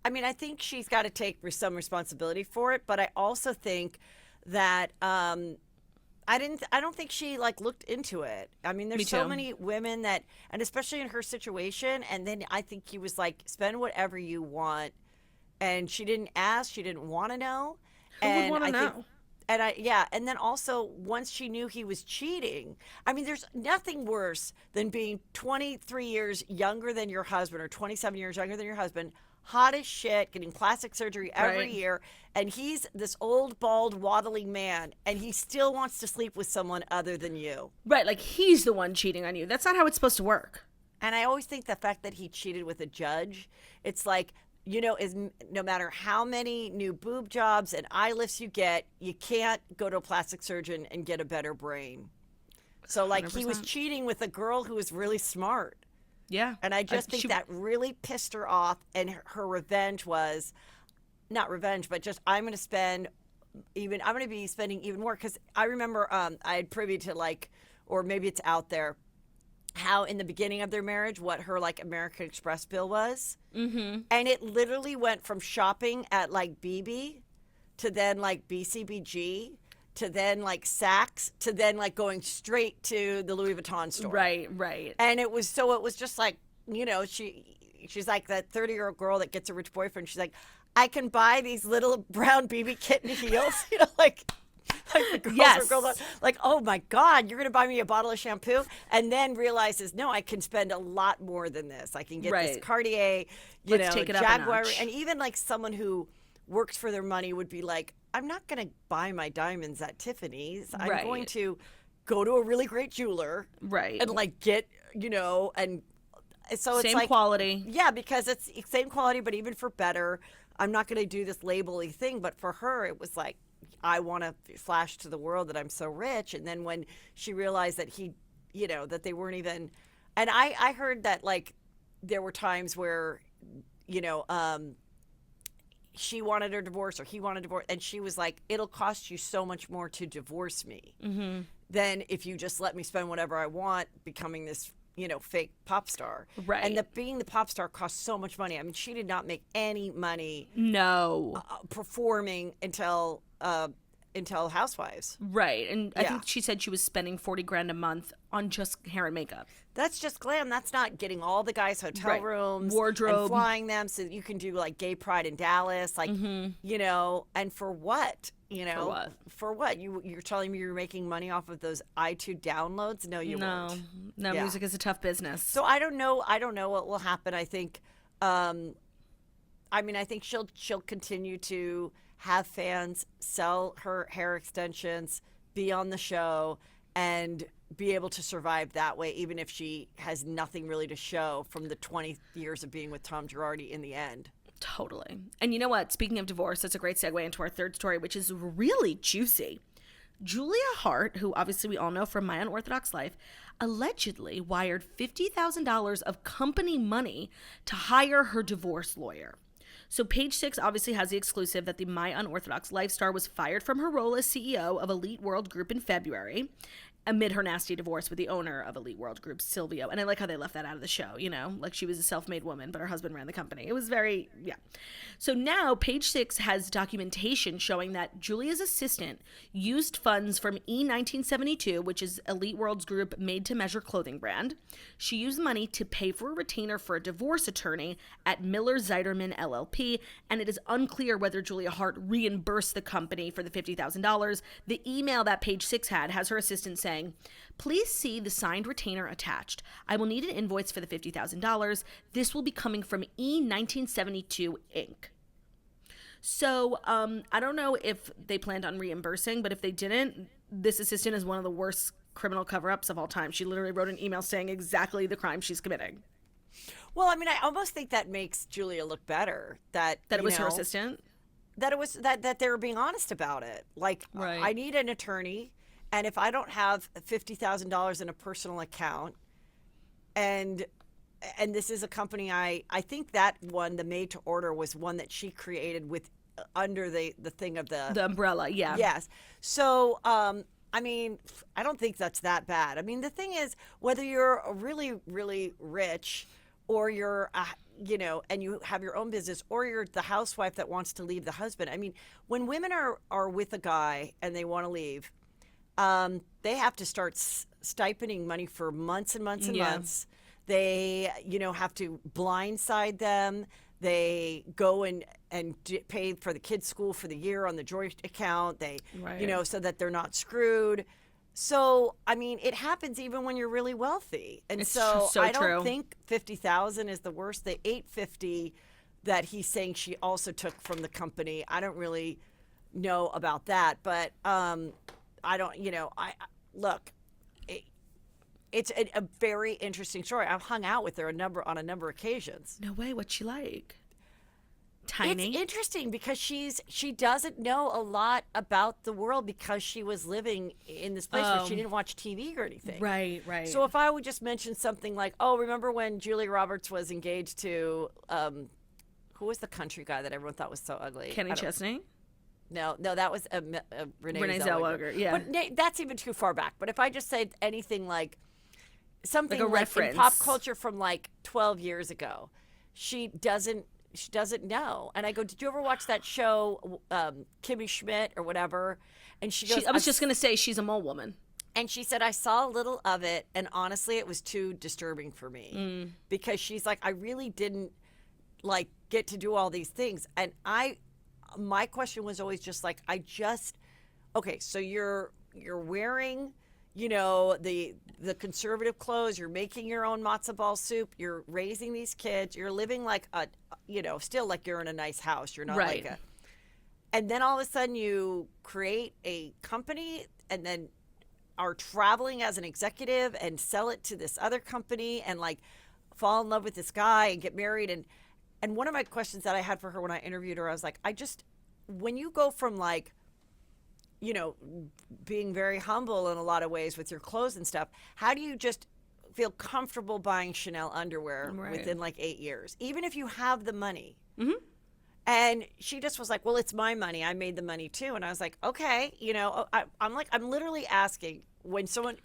I think she's got to take some responsibility for it, but I also think that I don't think she like looked into it. I mean, Me there's so too. many women that, and especially in her situation, and then I think he was like, spend whatever you want, and she didn't ask, she didn't want to know. Who would And want to I think know? and then also once she knew he was cheating, I mean, there's nothing worse than being 23 years younger than your husband or 27 years younger than your husband, hot as shit, getting plastic surgery every Right. year, and he's this old, bald, waddling man, and he still wants to sleep with someone other than you. Right, like he's the one cheating on you. That's not how it's supposed to work. And I always think the fact that he cheated with a judge, it's like, you know, is no matter how many new boob jobs and eye lifts you get, you can't go to a plastic surgeon and get a better brain. So like he was 100%. cheating with a girl who was really smart. Yeah. And I just think that really pissed her off, and her revenge was not revenge, but just I'm going to be spending even more, because I remember I had privy to like, or maybe it's out there, how in the beginning of their marriage, what her like American Express bill was. Mm-hmm. And it literally went from shopping at like BB to then like BCBG to then like Saks to then like going straight to the Louis Vuitton store. Right. And it was just like, you know, she's like that 30-year-old girl that gets a rich boyfriend. She's like, I can buy these little brown BB kitten heels, you know, like the girls Yes. are girls like, oh my God, you're gonna buy me a bottle of shampoo, and then realizes, no, I can spend a lot more than this. I can get this Right. Cartier, Let's take it up a Jaguar, notch. and even like someone who works for their money would be like, I'm not gonna buy my diamonds at Tiffany's. I'm Right. going to go to a really great jeweler, Right. and like get, you know, and so it's Same like quality. yeah, because it's same quality, but even for better. I'm not going to do this labely thing, but for her, it was like, I want to flash to the world that I'm so rich. And then when she realized that he, you know, that they weren't even, and I heard that like there were times where, you know, she wanted her divorce or he wanted divorce, and she was like, it'll cost you so much more to divorce me than if you just let me spend whatever I want becoming this, fake pop star. Right. And being the pop star costs so much money. I mean, she did not make any money performing until Housewives. Right. And I think she said she was spending $40,000 a month on just hair and makeup. That's just glam. That's not getting all the guys hotel rooms, wardrobe, and flying them so that you can do like gay pride in Dallas, like and for what? For what? You're telling me you're making money off of those iTunes downloads? No, you won't. No, music is a tough business. So I don't know what will happen. I think, I think she'll continue to have fans sell her hair extensions, be on the show, and be able to survive that way, even if she has nothing really to show from the 20 years of being with Tom Girardi in the end. Totally. And you know what? Speaking of divorce, that's a great segue into our third story, which is really juicy. Julia Haart, who obviously we all know from My Unorthodox Life, allegedly wired $50,000 of company money to hire her divorce lawyer. So Page Six obviously has the exclusive that the My Unorthodox Life star was fired from her role as CEO of Elite World Group in February, amid her nasty divorce with the owner of Elite World Group, Silvio. And I like how they left that out of the show, like she was a self-made woman, but her husband ran the company. It was very, So now Page Six has documentation showing that Julia's assistant used funds from E1972, which is Elite World's group made-to-measure clothing brand. She used money to pay for a retainer for a divorce attorney at Miller Zeiderman LLP, and it is unclear whether Julia Haart reimbursed the company for the $50,000. The email that Page Six had has her assistant saying, please see the signed retainer attached. I will need an invoice for the $50,000. This will be coming from E1972 Inc. So I don't know if they planned on reimbursing, but if they didn't, this assistant is one of the worst criminal cover-ups of all time. She literally wrote an email saying exactly the crime she's committing. Well, I mean, I almost think that makes Julia look better. That it was her assistant? That it was that they were being honest about it. Like, right. I need an attorney. And if I don't have $50,000 in a personal account, and this is a company, I think that one, the made to order, was one that she created with under the thing of the umbrella, yeah. Yes. So, I mean, I don't think that's that bad. I mean, the thing is, whether you're really, really rich, or you're, and you have your own business, or you're the housewife that wants to leave the husband. I mean, when women are with a guy and they want to leave, they have to start stipending money for months and months and months. They, have to blindside them. They go and pay for the kids' school for the year on the joint account. They, so that they're not screwed. So, I mean, it happens even when you're really wealthy. And so I don't think $50,000 is the worst. The $850 that he's saying she also took from the company, I don't really know about that. But, I don't, look, it's a very interesting story. I've hung out with her on a number of occasions. No way. What's she like? Tiny? It's interesting because she doesn't know a lot about the world because she was living in this place where she didn't watch TV or anything. Right, right. So if I would just mention something like, oh, remember when Julia Roberts was engaged to, who was the country guy that everyone thought was so ugly? Kenny Chesney? No, that was Renee Zellweger. Yeah. But that's even too far back. But if I just say anything like something like a reference in pop culture from like 12 years ago, she doesn't know. And I go, did you ever watch that show, Kimmy Schmidt or whatever? And she goes, I was just going to say she's a mole woman. And she said, I saw a little of it, and honestly, it was too disturbing for me. Because she's like, I really didn't get to do all these things. And my question was always just like, okay, so you're wearing, the conservative clothes, you're making your own matzo ball soup, you're raising these kids, you're living like still like you're in a nice house. You're not right. And then all of a sudden you create a company and then are traveling as an executive and sell it to this other company and fall in love with this guy and get married. And one of my questions that I had for her when I interviewed her, I was like, when you go from being very humble in a lot of ways with your clothes and stuff, how do you just feel comfortable buying Chanel underwear within 8 years, even if you have the money? And she just was like, well, it's my money. I made the money too. And I was like, okay, I'm literally asking when someone,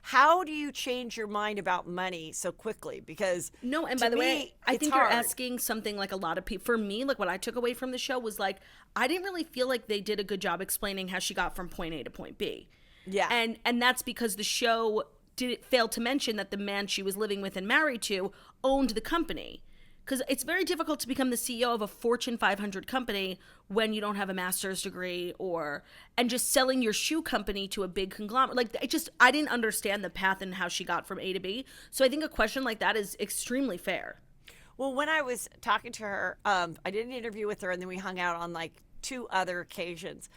how do you change your mind about money so quickly? Because No, and to by the me, way, I it's think hard. you're asking something like a lot of people. For me, like what I took away from the show was like, I didn't really feel like they did a good job explaining how she got from point A to point B. Yeah. And that's because the show did fail to mention that the man she was living with and married to owned the company. Because it's very difficult to become the CEO of a Fortune 500 company when you don't have a master's degree and just selling your shoe company to a big conglomerate. Like, I didn't understand the path and how she got from A to B. So I think a question like that is extremely fair. Well, when I was talking to her, I did an interview with her, and then we hung out on like 2 other occasions.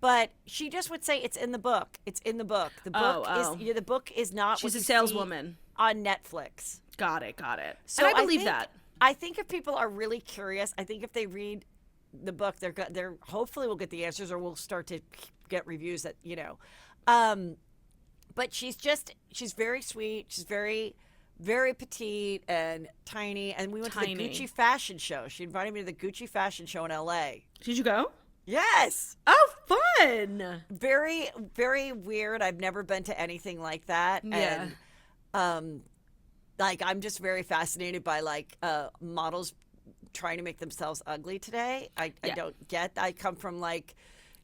But she just would say, "It's in the book. It's in the book. The book is the book is not." She's what a you saleswoman. see on Netflix. Got it. Got it. So And I believe that. I think if people are really curious, I think if they read the book, they're hopefully will get the answers, or we'll start to get reviews that But she's very sweet. She's very, very petite and tiny. And we went to the Gucci fashion show. She invited me to the Gucci fashion show in L.A. Did you go? Yes. Oh, fun. Very, very weird. I've never been to anything like that. Yeah. And like I'm just very fascinated by like models trying to make themselves ugly today. I don't get. I come from like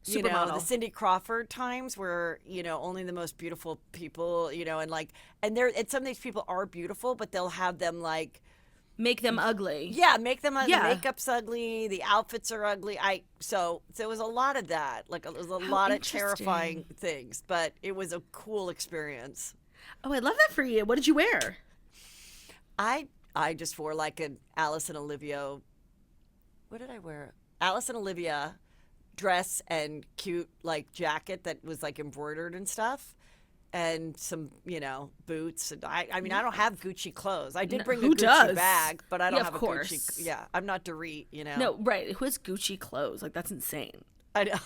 the Cindy Crawford times where only the most beautiful people and some of these people are beautiful, but they'll have them like make them ugly. Yeah, make them ugly. The makeup's ugly. The outfits are ugly. So there was a lot of that. Like there was a lot of terrifying things, but it was a cool experience. Oh, I love that for you. What did you wear? I just wore like an Alice and Olivia. What did I wear? Alice and Olivia dress and cute like jacket that was like embroidered and stuff. And some, boots. And I mean, I don't have Gucci clothes. I did bring a Gucci bag, but I don't have a Gucci. Yeah, I'm not Dorit, No, right. Who has Gucci clothes? Like, that's insane. I know.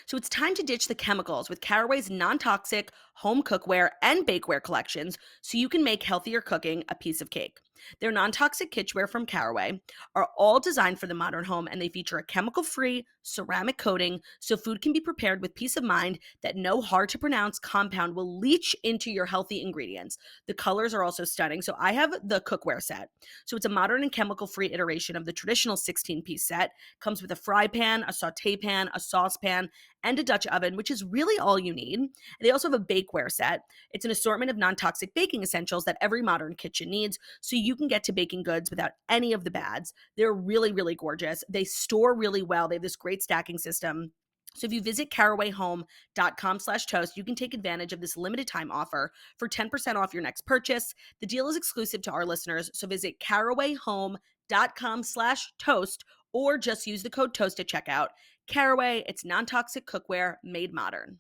So it's time to ditch the chemicals with Caraway's non-toxic home cookware and bakeware collections so you can make healthier cooking a piece of cake. Their non-toxic kitchenware from Caraway are all designed for the modern home, and they feature a chemical-free ceramic coating so food can be prepared with peace of mind that no hard-to-pronounce compound will leach into your healthy ingredients. The colors are also stunning. So I have the cookware set. So it's a modern and chemical-free iteration of the traditional 16-piece set. Comes with a fry pan, a saute pan, a saucepan, and a Dutch oven, which is really all you need. And they also have a bakeware set. It's an assortment of non-toxic baking essentials that every modern kitchen needs, so you can get to baking goods without any of the bads. They're really, really gorgeous. They store really well. They have this great stacking system. So if you visit carawayhome.com/toast, you can take advantage of this limited time offer for 10% off your next purchase. The deal is exclusive to our listeners, so visit carawayhome.com/toast or just use the code TOAST at checkout. Caraway, it's non-toxic cookware made modern.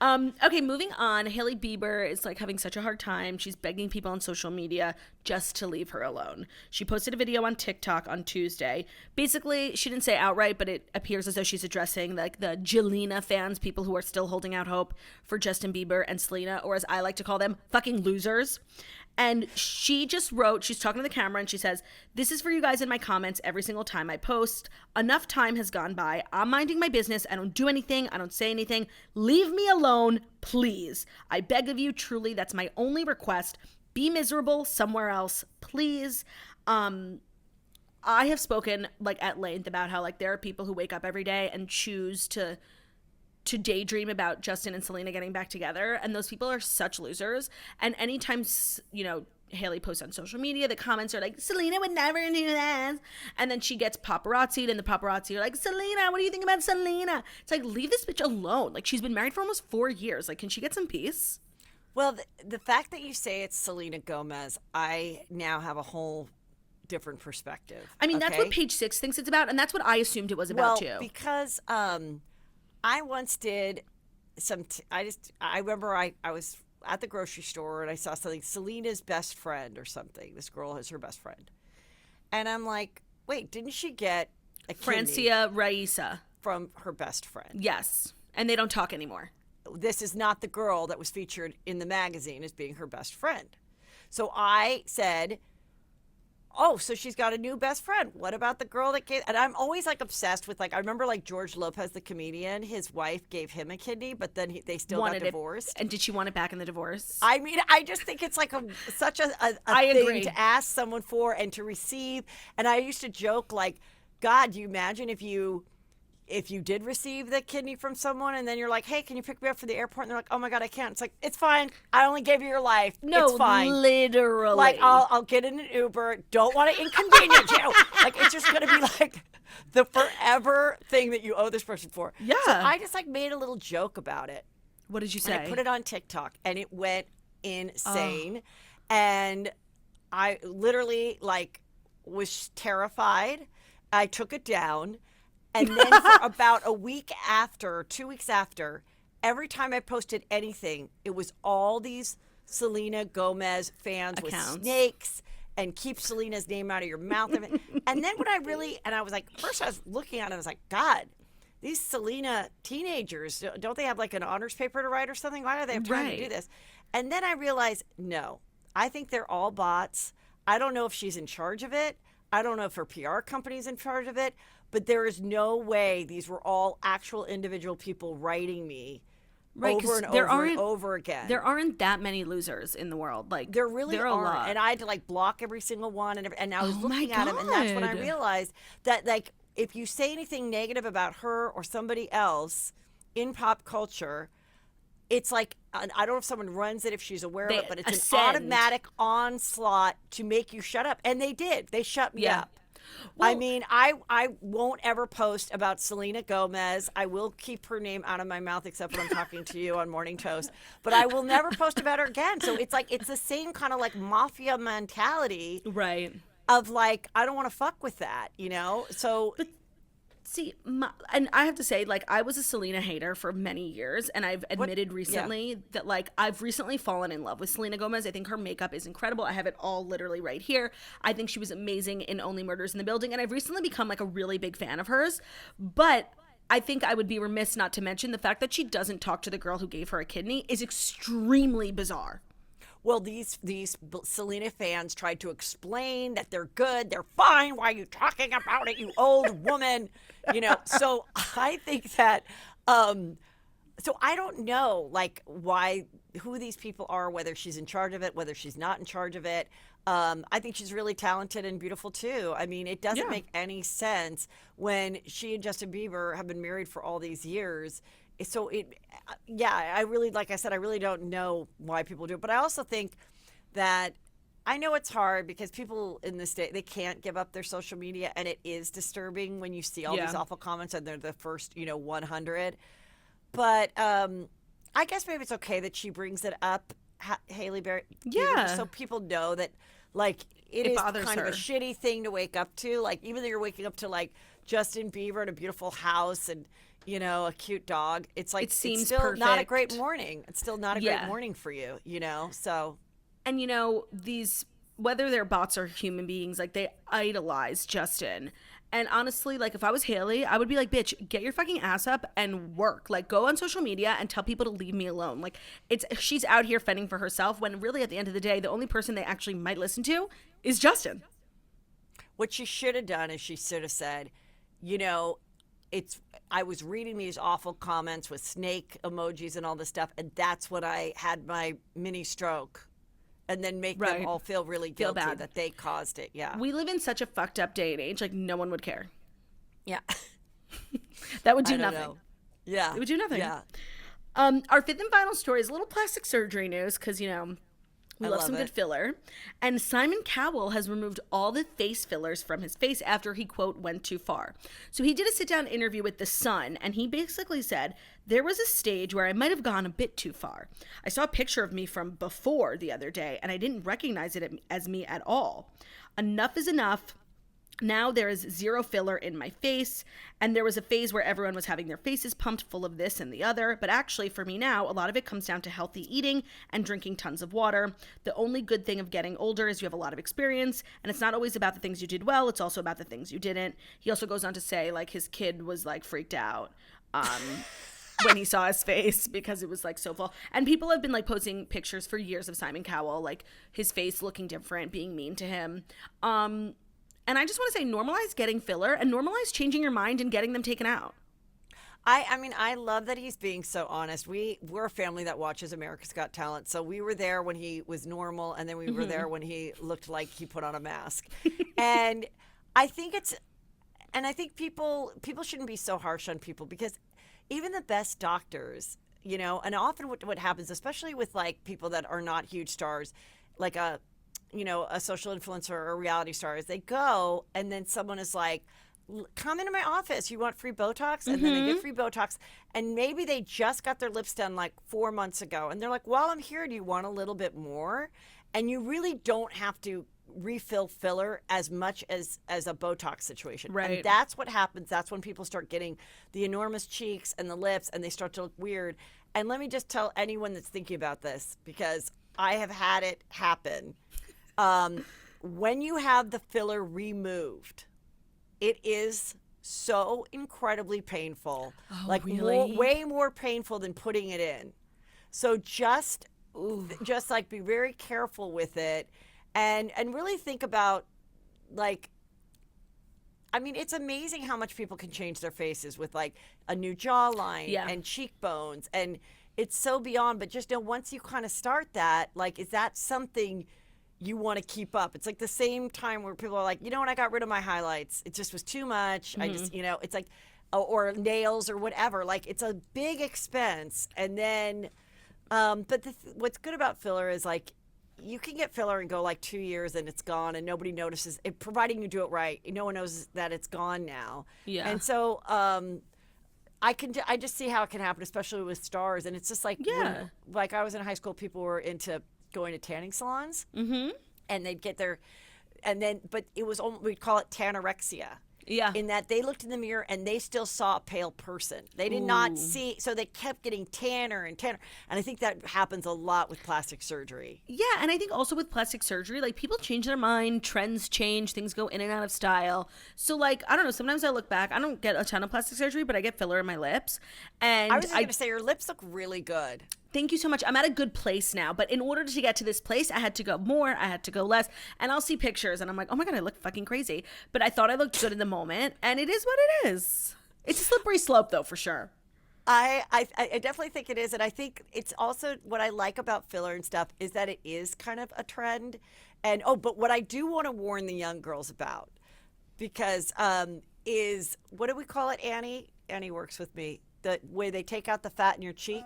Okay, moving on. Hailey Bieber is like having such a hard time. She's begging people on social media just to leave her alone. She posted a video on TikTok on Tuesday. Basically, she didn't say outright, but it appears as though she's addressing like the Jelena fans, people who are still holding out hope for Justin Bieber and Selena, or as I like to call them, fucking losers. And she just wrote, she's talking to the camera and she says, "This is for you guys in my comments every single time I post. Enough time has gone by. I'm minding my business. I don't do anything. I don't say anything. Leave me alone, please. I beg of you, truly, that's my only request. Be miserable somewhere else, please." I have spoken like at length about how like there are people who wake up every day and choose to daydream about Justin and Selena getting back together, and those people are such losers. And anytime Hailey posts on social media, the comments are like, "Selena would never do this," and then she gets paparazzi'd, and the paparazzi are like, "Selena, what do you think about Selena?" It's like, leave this bitch alone. Like, she's been married for almost 4 years. Like, can she get some peace? Well, the fact that you say it's Selena Gomez, I now have a whole different perspective. I mean, that's what Page Six thinks it's about, and that's what I assumed it was about too. Because I once did I remember I was at the grocery store and I saw something, Selena's best friend or something. This girl is her best friend. And I'm like, wait, didn't she get a Francia Raisa from her best friend? Yes. And they don't talk anymore. This is not the girl that was featured in the magazine as being her best friend. So I said, oh, so she's got a new best friend. What about the girl that gave? And I'm always like obsessed with like, I remember like George Lopez, the comedian, his wife gave him a kidney, but then they still got divorced. And did she want it back in the divorce? I mean, I just think it's like such a I thing agree. to ask someone for and to receive. And I used to joke like, God, do you imagine if you did receive the kidney from someone and then you're like, hey, can you pick me up for the airport? And they're like, oh my God, I can't. It's like, it's fine. I only gave you your life. No, it's fine. Literally. Like, I'll get in an Uber. Don't want to inconvenience you. Like, it's just going to be like the forever thing that you owe this person for. Yeah. So I just like made a little joke about it. What did you say? And I put it on TikTok and it went insane. And I literally like was terrified. I took it down. And then for about a week after, 2 weeks after, every time I posted anything, it was all these Selena Gomez fans Accounts. with snakes and keep Selena's name out of your mouth. And then when I was like, first I was looking at it, I was like, God, these Selena teenagers, don't they have like an honors paper to write or something? Why do they have time to do this? And then I realized, no, I think they're all bots. I don't know if she's in charge of it. I don't know if her PR company's in charge of it. But there is no way these were all actual individual people writing me over and over and over again. There aren't that many losers in the world. Like there really are. A lot. And I had to like block every single one. And I was looking at them, and that's when I realized that like if you say anything negative about her or somebody else in pop culture, it's like, I don't know if someone runs it, if she's aware of it, but it's an automatic onslaught to make you shut up. And they did. They shut me up. Well, I mean, I won't ever post about Selena Gomez. I will keep her name out of my mouth except when I'm talking to you on Morning Toast. But I will never post about her again. So it's like, it's the same kind of like mafia mentality. Right. Of like, I don't want to fuck with that, you know? So... But see, and I have to say, like, I was a Selena hater for many years, and I've admitted recently that, like, I've recently fallen in love with Selena Gomez. I think her makeup is incredible. I have it all literally right here. I think she was amazing in Only Murders in the Building, and I've recently become, like, a really big fan of hers. But I think I would be remiss not to mention the fact that she doesn't talk to the girl who gave her a kidney is extremely bizarre. Well, these Selena fans tried to explain that they're good, they're fine. Why are you talking about it, you old woman? You know, so I think that, so I don't know, like, who these people are, whether she's in charge of it, whether she's not in charge of it. I think she's really talented and beautiful, too. I mean, it doesn't make any sense when she and Justin Bieber have been married for all these years. So I really, like I said, I really don't know why people do it. But I also think that I know it's hard because people in this day, they can't give up their social media. And it is disturbing when you see all these awful comments and they're the first, 100. But I guess maybe it's okay that she brings it up, Hailey Bieber, so people know that, like, it is kind of a shitty thing to wake up to. Like, even though you're waking up to, like, Justin Bieber and a beautiful house and, a cute dog. It's like, it's still perfect. Not a great morning. It's still not a great morning for you, so. And, whether they're bots or human beings, like, they idolize Justin. And honestly, like, if I was Hailey, I would be like, bitch, get your fucking ass up and work. Like, go on social media and tell people to leave me alone. Like, she's out here fending for herself when really at the end of the day, the only person they actually might listen to is Justin. What she should have done is she should have said, I was reading these awful comments with snake emojis and all this stuff, and that's when I had my mini stroke. And then make them all feel really guilty that they caused it. Yeah. We live in such a fucked up day and age. Like, no one would care. Yeah. That would do nothing. Know. Yeah. It would do nothing. Yeah. Our fifth and final story is a little plastic surgery news because, we love some good filler. And Simon Cowell has removed all the face fillers from his face after he, quote, went too far. So he did a sit-down interview with The Sun, and he basically said, there was a stage where I might have gone a bit too far. I saw a picture of me from before the other day, and I didn't recognize it as me at all. Enough is enough. Now there is zero filler in my face, and there was a phase where everyone was having their faces pumped full of this and the other, but actually for me now, a lot of it comes down to healthy eating and drinking tons of water. The only good thing of getting older is you have a lot of experience, and it's not always about the things you did well, it's also about the things you didn't. He also goes on to say, like, his kid was, like, freaked out. when he saw his face because it was like so full. And people have been like posting pictures for years of Simon Cowell, like his face looking different, being mean to him. And I just want to say, normalize getting filler and normalize changing your mind and getting them taken out. I mean, I love that he's being so honest. We're a family that watches America's Got Talent. So we were there when he was normal, and then we were there when he looked like he put on a mask. And I think people shouldn't be so harsh on people, because even the best doctors, you know, and often what happens, especially with like people that are not huge stars, like a social influencer or a reality star, is they go and then someone is like, come into my office, you want free Botox? And then they get free Botox, and maybe they just got their lips done like 4 months ago, and they're like, while I'm here, do you want a little bit more? And you really don't have to refill filler as much as a Botox situation. Right. And that's what happens. That's when people start getting the enormous cheeks and the lips, and they start to look weird. And let me just tell anyone that's thinking about this, because I have had it happen. When you have the filler removed, it is so incredibly painful. Oh, like really? way more painful than putting it in. So just like be very careful with it, and really think about, like, I mean, it's amazing how much people can change their faces with like a new jawline and cheekbones, and it's so beyond. But just know, once you kind of start that, like, is that something you want to keep up? It's like the same time where people are like, you know what, I got rid of my highlights. It just was too much. I just, it's like, or nails or whatever. Like, it's a big expense. And then, but what's good about filler is, like, you can get filler and go like 2 years and it's gone and nobody notices it, providing you do it right. No one knows that it's gone now. Yeah. And so, I just see how it can happen, especially with stars. And it's just like, like I was in high school, people were into going to tanning salons, and they'd get their, but it was, we'd call it tanorexia. Yeah. In that they looked in the mirror and they still saw a pale person. They did not see, so they kept getting tanner and tanner. And I think that happens a lot with plastic surgery. Yeah, and I think also with plastic surgery, like, people change their mind, trends change, things go in and out of style. So, like, I don't know, sometimes I look back, I don't get a ton of plastic surgery, but I get filler in my lips. And I was just going to say, your lips look really good. Thank you so much. I'm at a good place now, but in order to get to this place, I had to go more, I had to go less, and I'll see pictures and I'm like, oh my God, I look fucking crazy. But I thought I looked good in the moment, and it is what it is. It's a slippery slope, though, for sure. I definitely think it is, and I think it's also what I like about filler and stuff is that it is kind of a trend. And but what I do want to warn the young girls about, because is, what do we call it, Annie? Annie works with me. The way they take out the fat in your cheek.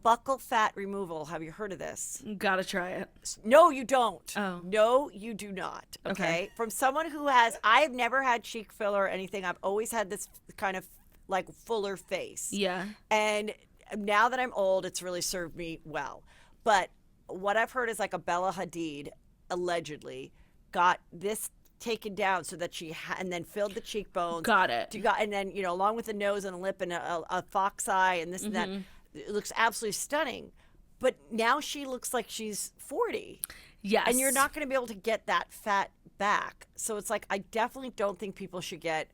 Buccal fat removal. Have you heard of this? Gotta try it. No, you don't. Oh. No, you do not. Okay. From someone who I've never had cheek filler or anything. I've always had this kind of like fuller face. Yeah. And now that I'm old, it's really served me well. But what I've heard is, like, a Bella Hadid allegedly got this taken down so that and then filled the cheekbones. Got it. And then, along with the nose and a lip and a fox eye and this and that. It looks absolutely stunning, but now she looks like she's 40. Yes. And you're not going to be able to get that fat back. So it's like, I definitely don't think people should get,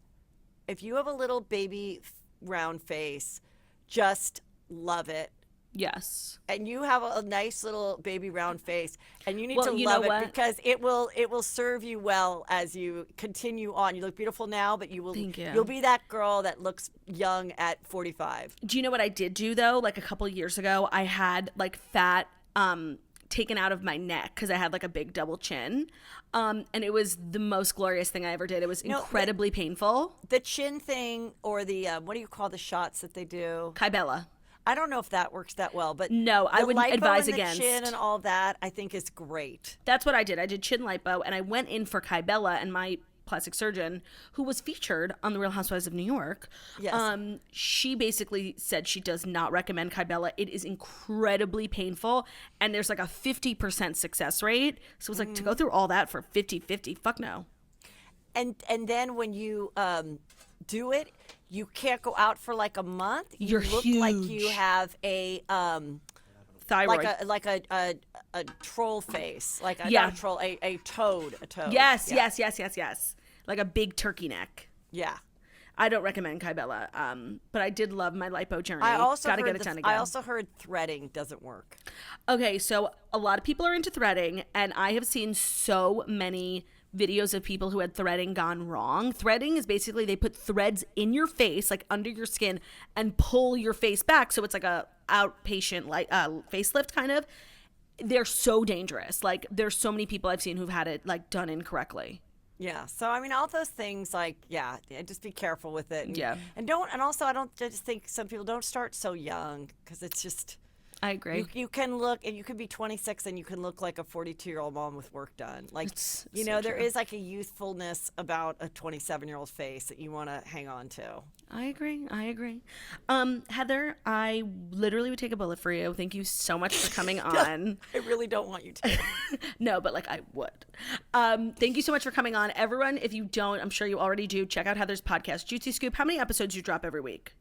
if you have a little baby round face, just love it. Yes. And you have a nice little baby round face, and you need to love it, because it will serve you well as you continue on. You look beautiful now, but you'll be that girl that looks young at 45. Do you know what I did do, though? Like, a couple years ago, I had like fat taken out of my neck because I had like a big double chin. And it was the most glorious thing I ever did. It was incredibly painful. The chin thing, or the what do you call the shots that they do? Kybella. I don't know if that works that well, but no, I would advise against. The chin and all that, I think, is great. That's what I did. I did chin lipo, and I went in for Kybella, and my plastic surgeon, who was featured on The Real Housewives of New York, she basically said she does not recommend Kybella. It is incredibly painful, and there's like a 50% success rate. So it's like, to go through all that for 50-50, fuck no. And then when you do it, you can't go out for like a month. You look huge. Like you have a thyroid, like a troll face, like not a troll, a toad. Yes. Like a big turkey neck. Yeah. I don't recommend Kybella, but I did love my lipo journey. I also Gotta heard get it done again. I also heard threading doesn't work. Okay, so a lot of people are into threading, and I have seen so many videos of people who had threading gone wrong. Threading is basically they put threads in your face, like under your skin, and pull your face back, so it's like a outpatient facelift kind of. They're so dangerous. Like, there's so many people I've seen who've had it like done incorrectly. Yeah. So I mean, all those things, like, yeah, just be careful with it. Yeah. And also, I just think some people don't start so young because it's just. I agree. You can look, and you could be 26 and you can look like a 42-year-old mom with work done. Like, there is like a youthfulness about a 27-year-old face that you want to hang on to. I agree. Heather, I literally would take a bullet for you. Thank you so much for coming on. I really don't want you to. No, but like I would. Thank you so much for coming on. Everyone, if you don't, I'm sure you already do, check out Heather's podcast, Juicy Scoop. How many episodes do you drop every week?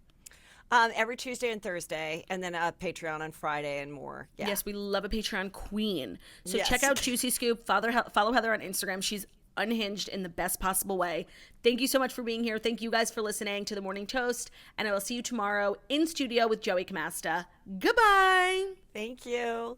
Every Tuesday and Thursday, and then a Patreon on Friday and more. Yeah. Yes, we love a Patreon queen. So Yes. check out Juicy Scoop. Follow Heather on Instagram. She's unhinged in the best possible way. Thank you so much for being here. Thank you guys for listening to The Morning Toast. And I will see you tomorrow in studio with Joey Camasta. Goodbye. Thank you.